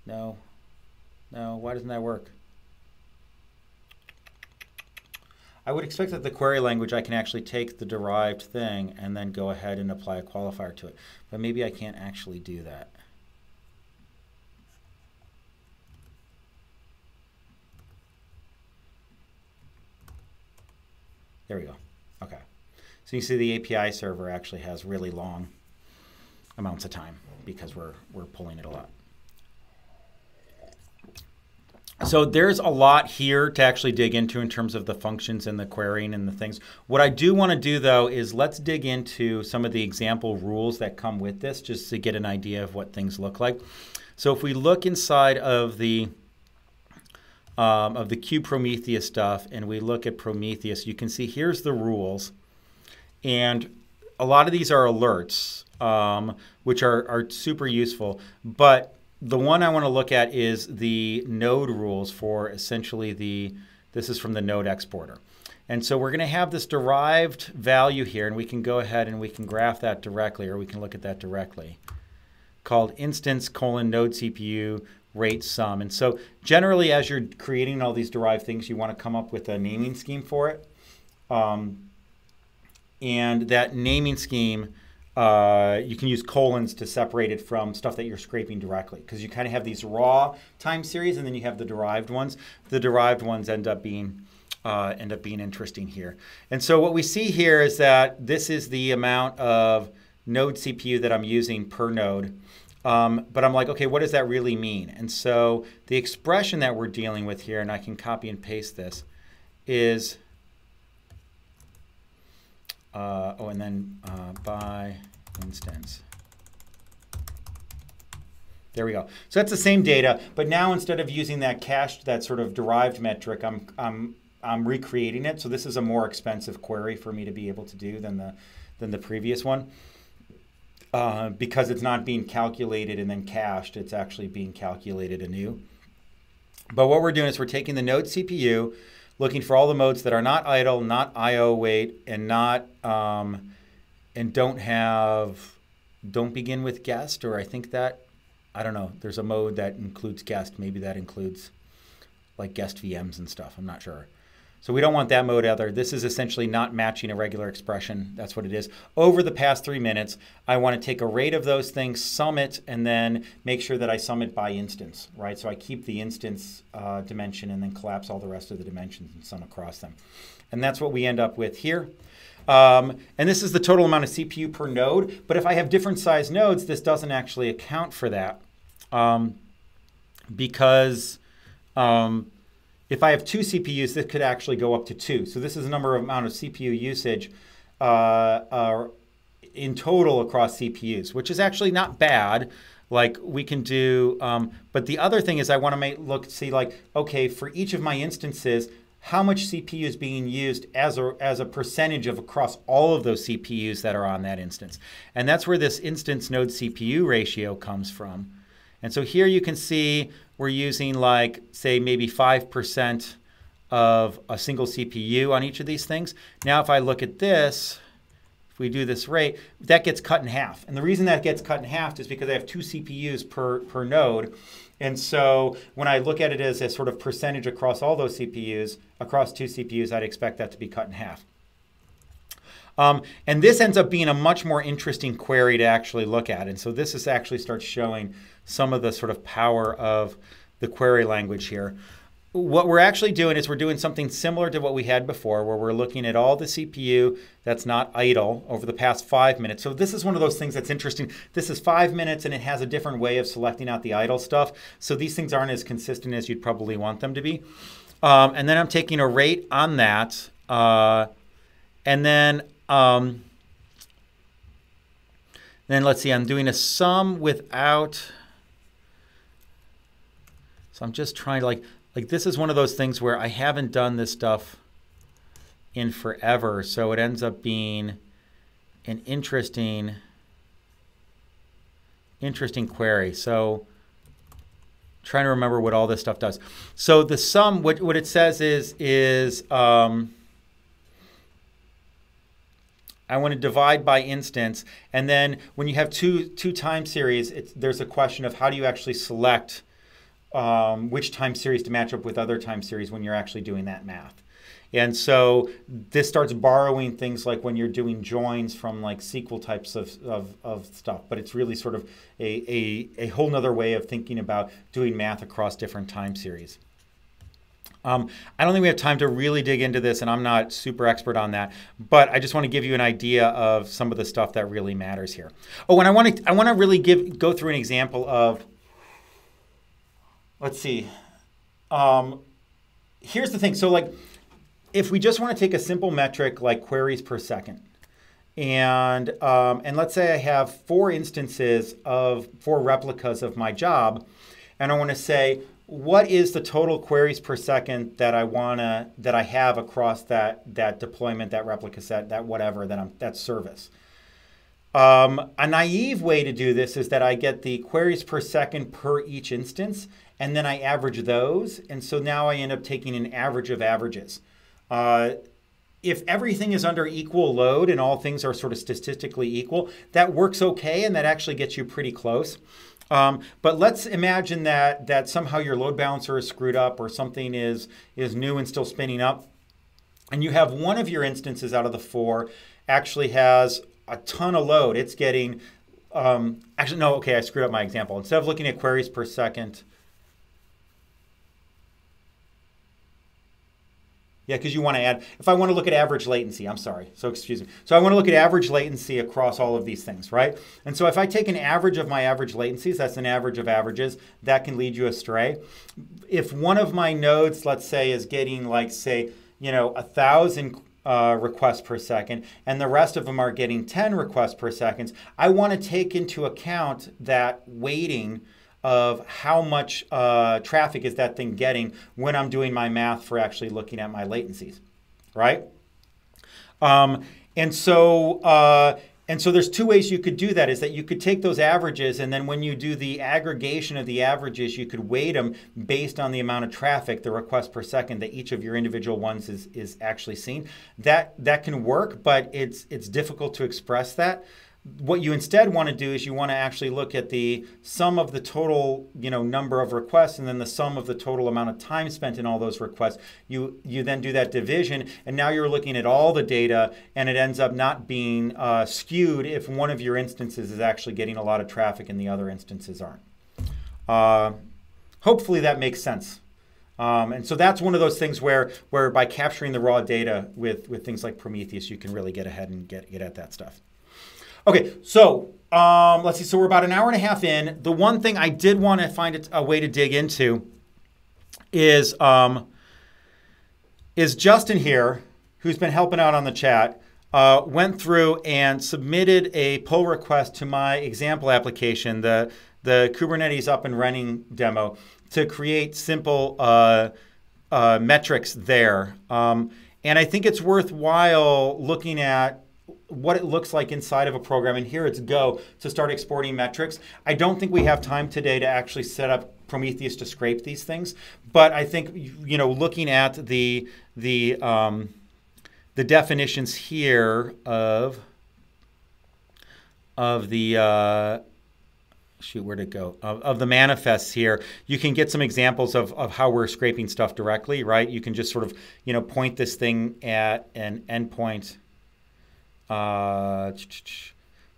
No. Why doesn't that work? I would expect that the query language, I can actually take the derived thing and then go ahead and apply a qualifier to it. But maybe I can't actually do that. There we go. Okay. So you see the API server actually has really long amounts of time because we're pulling it a lot. So there's a lot here to actually dig into in terms of the functions and the querying and the things. What I do want to do, though, is let's dig into some of the example rules that come with this just to get an idea of what things look like. So if we look inside of the Prometheus stuff and we look at Prometheus, you can see here's the rules. And a lot of these are alerts, which are super useful. But the one I want to look at is the node rules for essentially this is from the node exporter. And so we're going to have this derived value here, and we can go ahead and we can graph that directly, or we can look at that directly, called instance : node CPU rate sum. And so generally, as you're creating all these derived things, you want to come up with a naming scheme for it. And that naming scheme, you can use colons to separate it from stuff that you're scraping directly, because you kind of have these raw time series and then you have the derived ones. The derived ones end up being interesting here. And so what we see here is that this is the amount of node CPU that I'm using per node. But I'm like, okay, what does that really mean? And so the expression that we're dealing with here, and I can copy and paste this, is and then by instance. There we go. So that's the same data, but now instead of using that cached, that sort of derived metric, I'm recreating it. So this is a more expensive query for me to be able to do than the previous one, because it's not being calculated and then cached. It's actually being calculated anew. But what we're doing is we're taking the node CPU, looking for all the modes that are not idle, not IO wait, and not and don't begin with guest, or I think that, I don't know, there's a mode that includes guest. Maybe that includes like guest VMs and stuff. I'm not sure. So we don't want that mode either. This is essentially not matching a regular expression. That's what it is. Over the past 3 minutes, I want to take a rate of those things, sum it, and then make sure that I sum it by instance, right? So I keep the instance dimension and then collapse all the rest of the dimensions and sum across them. And that's what we end up with here. And this is the total amount of CPU per node. But if I have different size nodes, this doesn't actually account for that. Because if I have 2 CPUs, this could actually go up to 2. So this is the amount of CPU usage in total across CPUs, which is actually not bad. Like we can do, but the other thing is I want to see like, okay, for each of my instances, how much CPU is being used as a percentage of across all of those CPUs that are on that instance. And that's where this instance node CPU ratio comes from. And so here you can see we're using like, say, maybe 5% of a single CPU on each of these things. Now, if I look at this, if we do this rate, that gets cut in half. And the reason that gets cut in half is because I have 2 CPUs per node. And so when I look at it as a sort of percentage across all those CPUs, across 2 CPUs, I'd expect that to be cut in half. And this ends up being a much more interesting query to actually look at. And so this actually starts showing some of the sort of power of the query language here. What we're actually doing is we're doing something similar to what we had before, where we're looking at all the CPU that's not idle over the past 5 minutes. So this is one of those things that's interesting. This is 5 minutes, and it has a different way of selecting out the idle stuff. So these things aren't as consistent as you'd probably want them to be. And then I'm taking a rate on that. And then let's see, I'm doing a sum without. So I'm just trying to like this is one of those things where I haven't done this stuff in forever. So it ends up being an interesting query. So trying to remember what all this stuff does. So the sum, what it says is I want to divide by instance, and then when you have two time series, there's a question of how do you actually select which time series to match up with other time series when you're actually doing that math. And so this starts borrowing things like when you're doing joins from like SQL types of stuff, but it's really sort of a whole nother way of thinking about doing math across different time series. I don't think we have time to really dig into this, and I'm not super expert on that, but I just want to give you an idea of some of the stuff that really matters here. Oh, and I want to really go through an example of, let's see. Here's the thing. So like, if we just want to take a simple metric like queries per second, and let's say I have 4 instances of 4 replicas of my job, and I want to say, what is the total queries per second that I have across that deployment, that replica set, that whatever, that service? A naive way to do this is that I get the queries per second per each instance, and then I average those. And so now I end up taking an average of averages. If everything is under equal load and all things are sort of statistically equal, that works okay, and that actually gets you pretty close. But let's imagine that somehow your load balancer is screwed up, or something is new and still spinning up, and you have one of your instances out of the 4 actually has a ton of load. It's getting, actually, no, okay, I screwed up my example. Instead of looking at queries per second, yeah, because you want to add, if I want to look at average latency, I'm sorry, so excuse me. So I want to look at average latency across all of these things, right? And so if I take an average of my average latencies, that's an average of averages, that can lead you astray. If one of my nodes, let's say, is getting like, say, 1,000 requests per second, and the rest of them are getting 10 requests per second, I want to take into account that weighting of how much traffic is that thing getting when I'm doing my math for actually looking at my latencies, right? And so there's 2 ways you could do that, is that you could take those averages, and then when you do the aggregation of the averages, you could weight them based on the amount of traffic, the requests per second that each of your individual ones is actually seeing. That can work, but it's difficult to express that. what you instead want to do is you want to actually look at the sum of the total, number of requests and then the sum of the total amount of time spent in all those requests. You then do that division, and now you're looking at all the data, and it ends up not being skewed if one of your instances is actually getting a lot of traffic and the other instances aren't. Hopefully that makes sense. And so that's one of those things where by capturing the raw data with things like Prometheus, you can really get ahead and get at that stuff. Okay, so let's see. So we're about an hour and a half in. The one thing I did want to find a way to dig into is Justin here, who's been helping out on the chat, went through and submitted a pull request to my example application, the Kubernetes up and running demo, to create simple metrics there. And I think it's worthwhile looking at what it looks like inside of a program, and here it's Go, to start exporting metrics. I don't think we have time today to actually set up Prometheus to scrape these things, but I think looking at the definitions here of the where'd it go? Of the manifests here, you can get some examples of how we're scraping stuff directly, right? You can just sort of point this thing at an endpoint.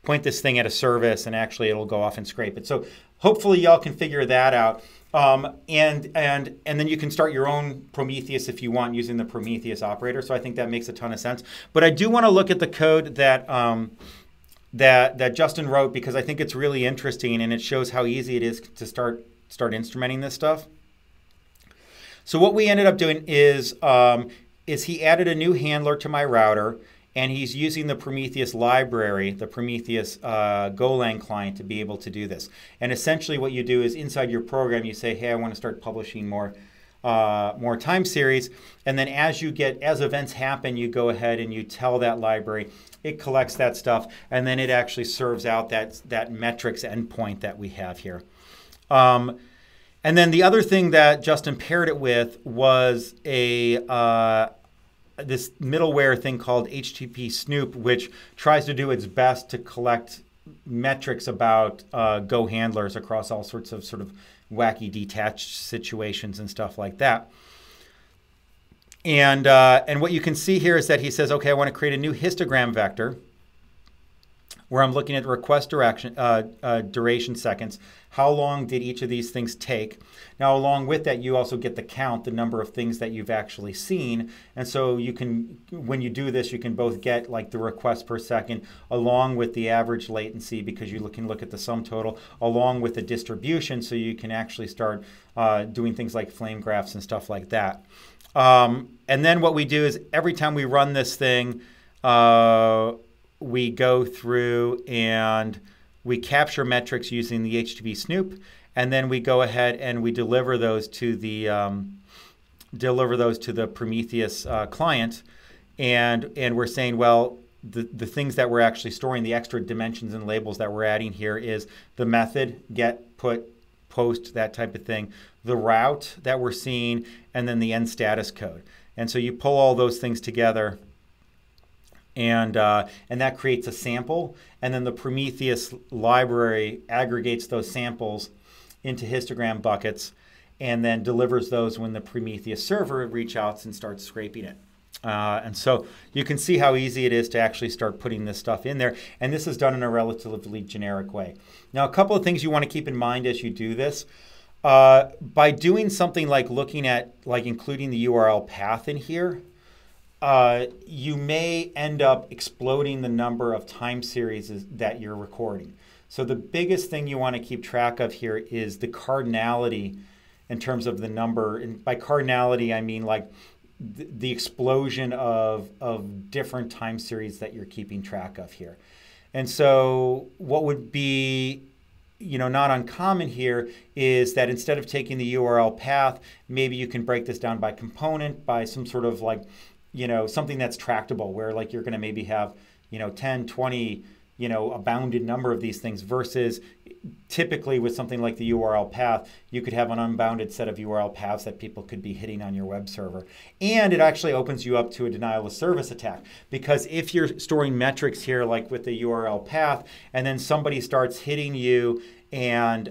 Point this thing at a service, and actually it'll go off and scrape it. So hopefully y'all can figure that out. And then you can start your own Prometheus if you want using the Prometheus operator. So I think that makes a ton of sense. But I do want to look at the code that that Justin wrote, because I think it's really interesting and it shows how easy it is to start instrumenting this stuff. So what we ended up doing is he added a new handler to my router, and he's using the Prometheus library, the Prometheus Golang client, to be able to do this. And essentially what you do is inside your program, you say, hey, I want to start publishing more time series. And then as events happen, you go ahead and you tell that library, it collects that stuff, and then it actually serves out that metrics endpoint that we have here. And then the other thing that Justin paired it with was this middleware thing called HTTP Snoop, which tries to do its best to collect metrics about Go handlers across all sorts of sort of wacky detached situations and stuff like that. And what you can see here is that he says, okay, I want to create a new histogram vector where I'm looking at request duration seconds. How long did each of these things take? Now, along with that, you also get the count, the number of things that you've actually seen. And so you can, when you do this, you can both get like the request per second along with the average latency, because you can look at the sum total, along with the distribution, so you can actually start doing things like flame graphs and stuff like that. And then what we do is every time we run this thing, we go through and we capture metrics using the HTTP Snoop, and then we go ahead and we deliver those to the Prometheus client, and we're saying, well, the things that we're actually storing, the extra dimensions and labels that we're adding here is the method, get, put, post, that type of thing, the route that we're seeing, and then the end status code. And so you pull all those things together, and that creates a sample, and then the Prometheus library aggregates those samples into histogram buckets and then delivers those when the Prometheus server reaches out and starts scraping it. And so you can see how easy it is to actually start putting this stuff in there, and this is done in a relatively generic way. Now, a couple of things you want to keep in mind as you do this. By doing something like looking at, like including the URL path in here, you may end up exploding the number of time series that you're recording. So the biggest thing you want to keep track of here is the cardinality in terms of the number. And by cardinality, I mean like the explosion of different time series that you're keeping track of here. And so what would be not uncommon here is that instead of taking the URL path, maybe you can break this down by component, by some sort of like, something that's tractable, where like you're going to maybe have, 10, 20, a bounded number of these things versus typically with something like the URL path, you could have an unbounded set of URL paths that people could be hitting on your web server. And it actually opens you up to a denial of service attack, because if you're storing metrics here, like with the URL path, and then somebody starts hitting you and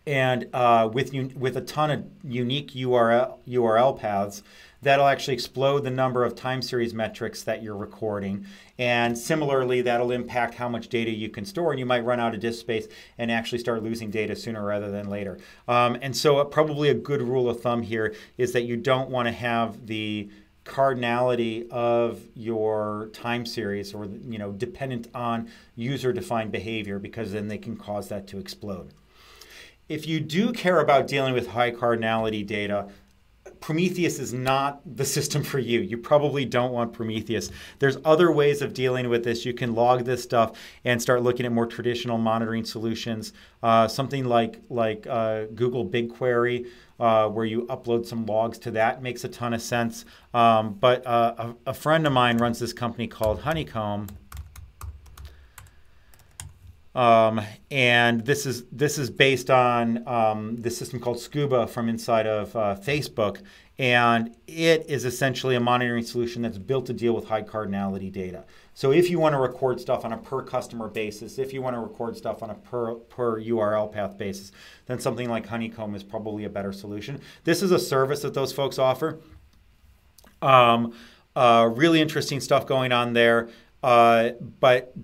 with a ton of unique URL paths, that'll actually explode the number of time series metrics that you're recording. And similarly, that'll impact how much data you can store. And you might run out of disk space and actually start losing data sooner rather than later. And so probably a good rule of thumb here is that you don't want to have the cardinality of your time series or dependent on user-defined behavior, because then they can cause that to explode. If you do care about dealing with high cardinality data, Prometheus is not the system for you. You probably don't want Prometheus. There's other ways of dealing with this. You can log this stuff and start looking at more traditional monitoring solutions. Something like Google BigQuery, where you upload some logs to that, makes a ton of sense. But a friend of mine runs this company called Honeycomb. And this is based on this system called Scuba from inside of Facebook, and it is essentially a monitoring solution that's built to deal with high cardinality data. So if you want to record stuff on a per customer basis, if you want to record stuff on a per URL path basis, then something like Honeycomb is probably a better solution. This is a service that those folks offer. Really interesting stuff going on there, but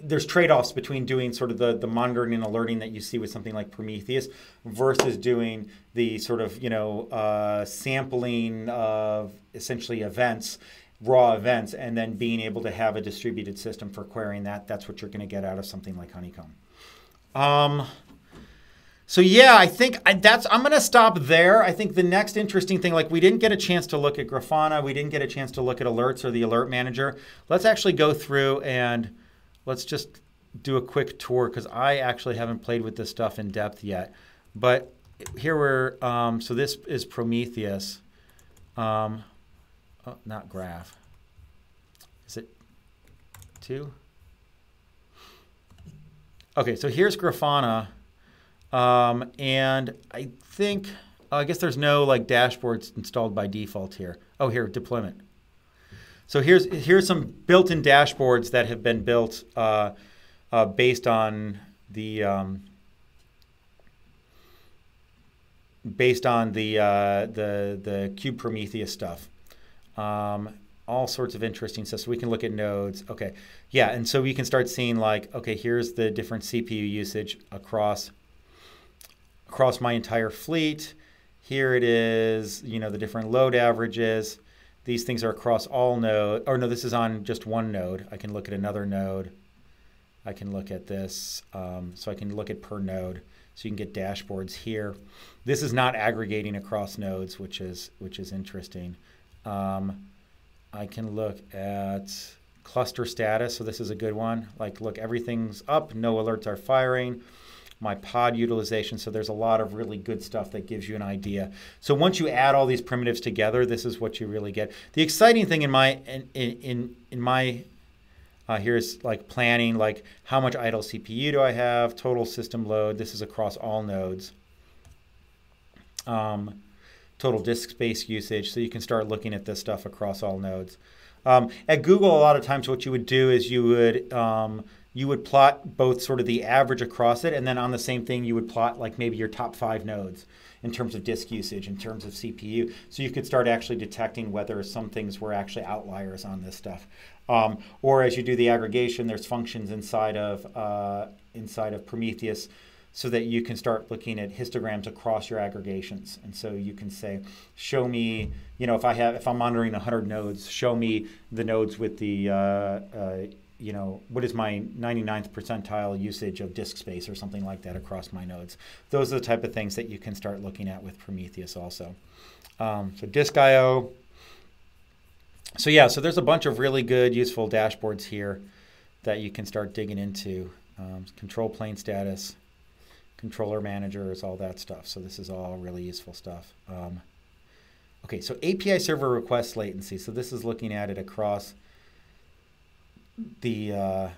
there's trade-offs between doing sort of the monitoring and alerting that you see with something like Prometheus versus doing the sort of, sampling of essentially events, raw events, and then being able to have a distributed system for querying that. That's what you're going to get out of something like Honeycomb. So yeah, I think I'm going to stop there. I think the next interesting thing, like we didn't get a chance to look at Grafana. We didn't get a chance to look at alerts or the alert manager. Let's actually go through and let's just do a quick tour, because I actually haven't played with this stuff in depth yet. But here we're, so this is Prometheus. Oh, not Graph. Is it 2? Okay, so here's Grafana. And I think, I guess there's no like dashboards installed by default here. Oh, here, deployment. So here's some built-in dashboards that have been built based on the Cube Prometheus stuff. All sorts of interesting stuff. So we can look at nodes. Okay, yeah, and so we can start seeing like, okay, here's the different CPU usage across my entire fleet. Here it is, the different load averages. These things are across all nodes. Or no, this is on just one node. I can look at another node. I can look at this. So I can look at per node. So you can get dashboards here. This is not aggregating across nodes, which is interesting. I can look at cluster status. So this is a good one. Like, look, everything's up. No alerts are firing. My pod utilization. So there's a lot of really good stuff that gives you an idea. So once you add all these primitives together, this is what you really get. The exciting thing in my here's like planning, like how much idle CPU do I have, total system load. This is across all nodes. Total disk space usage. So you can start looking at this stuff across all nodes. At Google, a lot of times what you would do is you would plot both sort of the average across it, and then on the same thing you would plot like maybe your top 5 nodes in terms of disk usage, in terms of CPU. So you could start actually detecting whether some things were actually outliers on this stuff. Or as you do the aggregation, there's functions inside of Prometheus so that you can start looking at histograms across your aggregations. And so you can say, show me, if I'm monitoring 100 nodes, show me the nodes with the what is my 99th percentile usage of disk space or something like that across my nodes. Those are the type of things that you can start looking at with Prometheus also. So disk I/O. So yeah, so there's a bunch of really good, useful dashboards here that you can start digging into. Control plane status, controller managers, all that stuff. So this is all really useful stuff. Okay, so API server request latency. So this is looking at it across the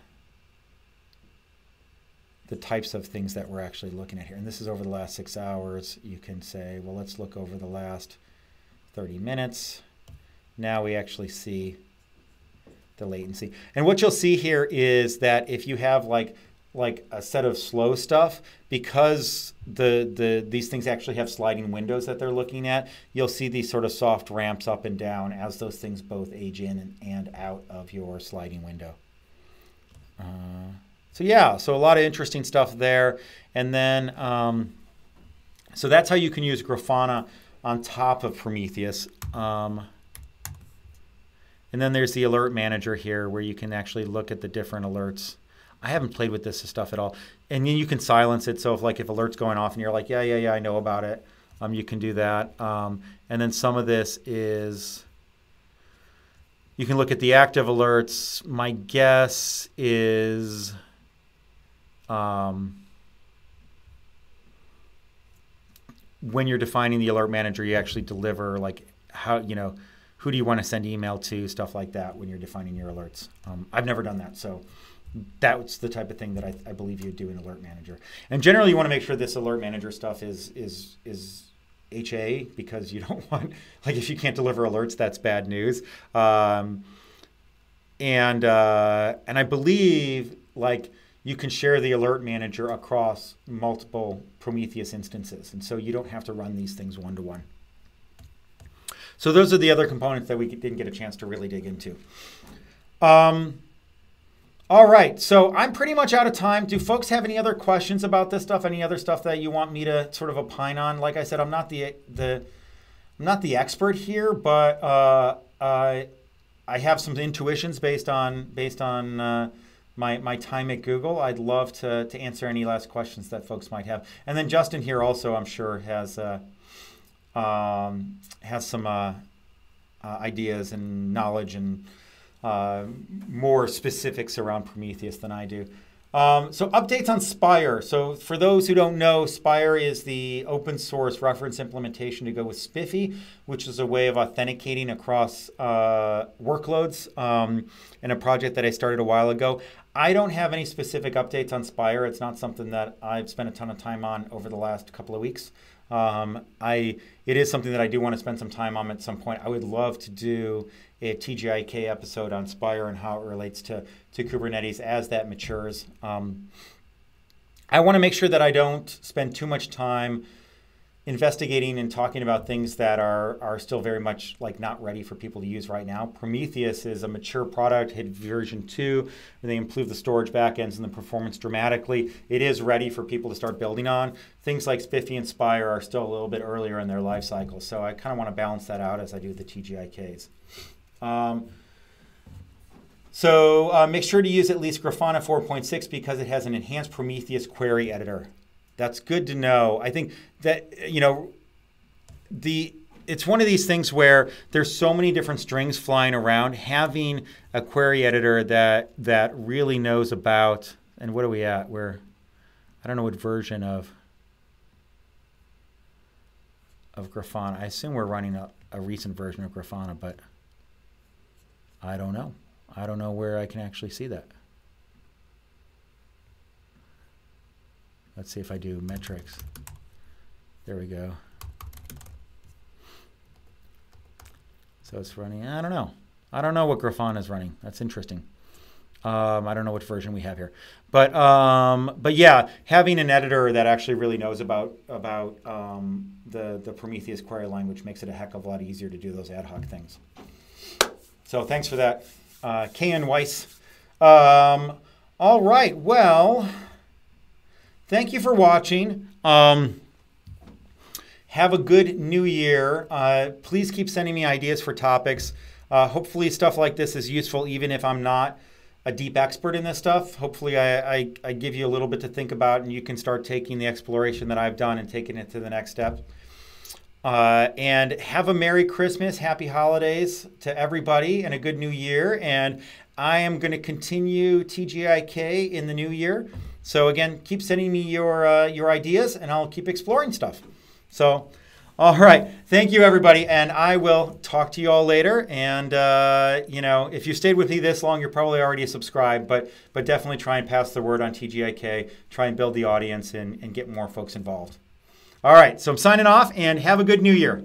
types of things that we're actually looking at here. And this is over the last 6 hours. You can say, well, let's look over the last 30 minutes. Now we actually see the latency. And what you'll see here is that if you have like a set of slow stuff, because these things actually have sliding windows that they're looking at, you'll see these sort of soft ramps up and down as those things both age in and out of your sliding window. So yeah, so a lot of interesting stuff there. And then, so that's how you can use Grafana on top of Prometheus. And then there's the alert manager here where you can actually look at the different alerts. I haven't played with this stuff at all. And then you can silence it. So if alert's going off and you're like, yeah, I know about it, you can do that. And then some of this is, you can look at the active alerts. My guess is, when you're defining the alert manager, you actually deliver like how, who do you want to send email to, stuff like that when you're defining your alerts. I've never done that, so that's the type of thing that I believe you do in alert manager. And generally you want to make sure this alert manager stuff is HA, because you don't want, if you can't deliver alerts, that's bad news. And I believe you can share the alert manager across multiple Prometheus instances. And so you don't have to run these things one-to-one. So those are the other components that we didn't get a chance to really dig into. All right, so I'm pretty much out of time. Do folks have any other questions about this stuff? Any other stuff that you want me to sort of opine on? Like I said, I'm not the expert here, but I have some intuitions based on my time at Google. I'd love to answer any last questions that folks might have. And then Justin here also, I'm sure, has some ideas and knowledge and more specifics around Prometheus than I do. So updates on Spire. So for those who don't know, Spire is the open source reference implementation to go with Spiffy, which is a way of authenticating across workloads, in a project that I started a while ago. I don't have any specific updates on Spire. It's not something that I've spent a ton of time on over the last couple of weeks. It is something that I do want to spend some time on at some point. I would love to do a TGIK episode on Spire and how it relates to Kubernetes as that matures. I want to make sure that I don't spend too much time investigating and talking about things that are still very much not ready for people to use right now. Prometheus is a mature product, hit version 2, where they improved the storage backends and the performance dramatically. It is ready for people to start building on. Things like Spiffy and Spire are still a little bit earlier in their life cycle, so I kind of want to balance that out as I do the TGIKs. So make sure to use at least Grafana 4.6 because it has an enhanced Prometheus query editor. That's good to know. I think that, it's one of these things where there's so many different strings flying around. Having a query editor that really knows about, and what are we at? I don't know what version of Grafana. I assume we're running a recent version of Grafana, but I don't know. I don't know where I can actually see that. Let's see if I do metrics. There we go. So it's running, I don't know. I don't know what Grafana is running. That's interesting. I don't know which version we have here. But yeah, having an editor that actually really knows about the Prometheus query language makes it a heck of a lot easier to do those ad hoc things. So thanks for that, KN Weiss. All right, well, thank you for watching. Have a good new year. Please keep sending me ideas for topics. Hopefully stuff like this is useful even if I'm not a deep expert in this stuff. Hopefully I give you a little bit to think about and you can start taking the exploration that I've done and taking it to the next step. And have a Merry Christmas, Happy Holidays to everybody, and a good New Year. And I am going to continue TGIK in the new year. So again, keep sending me your ideas, and I'll keep exploring stuff. So All right. Thank you, everybody. And I will talk to you all later. And, you know, if you stayed with me this long, you're probably already subscribed. But definitely try and pass the word on TGIK. Try and build the audience and get more folks involved. All right. So I'm signing off and have a good new year.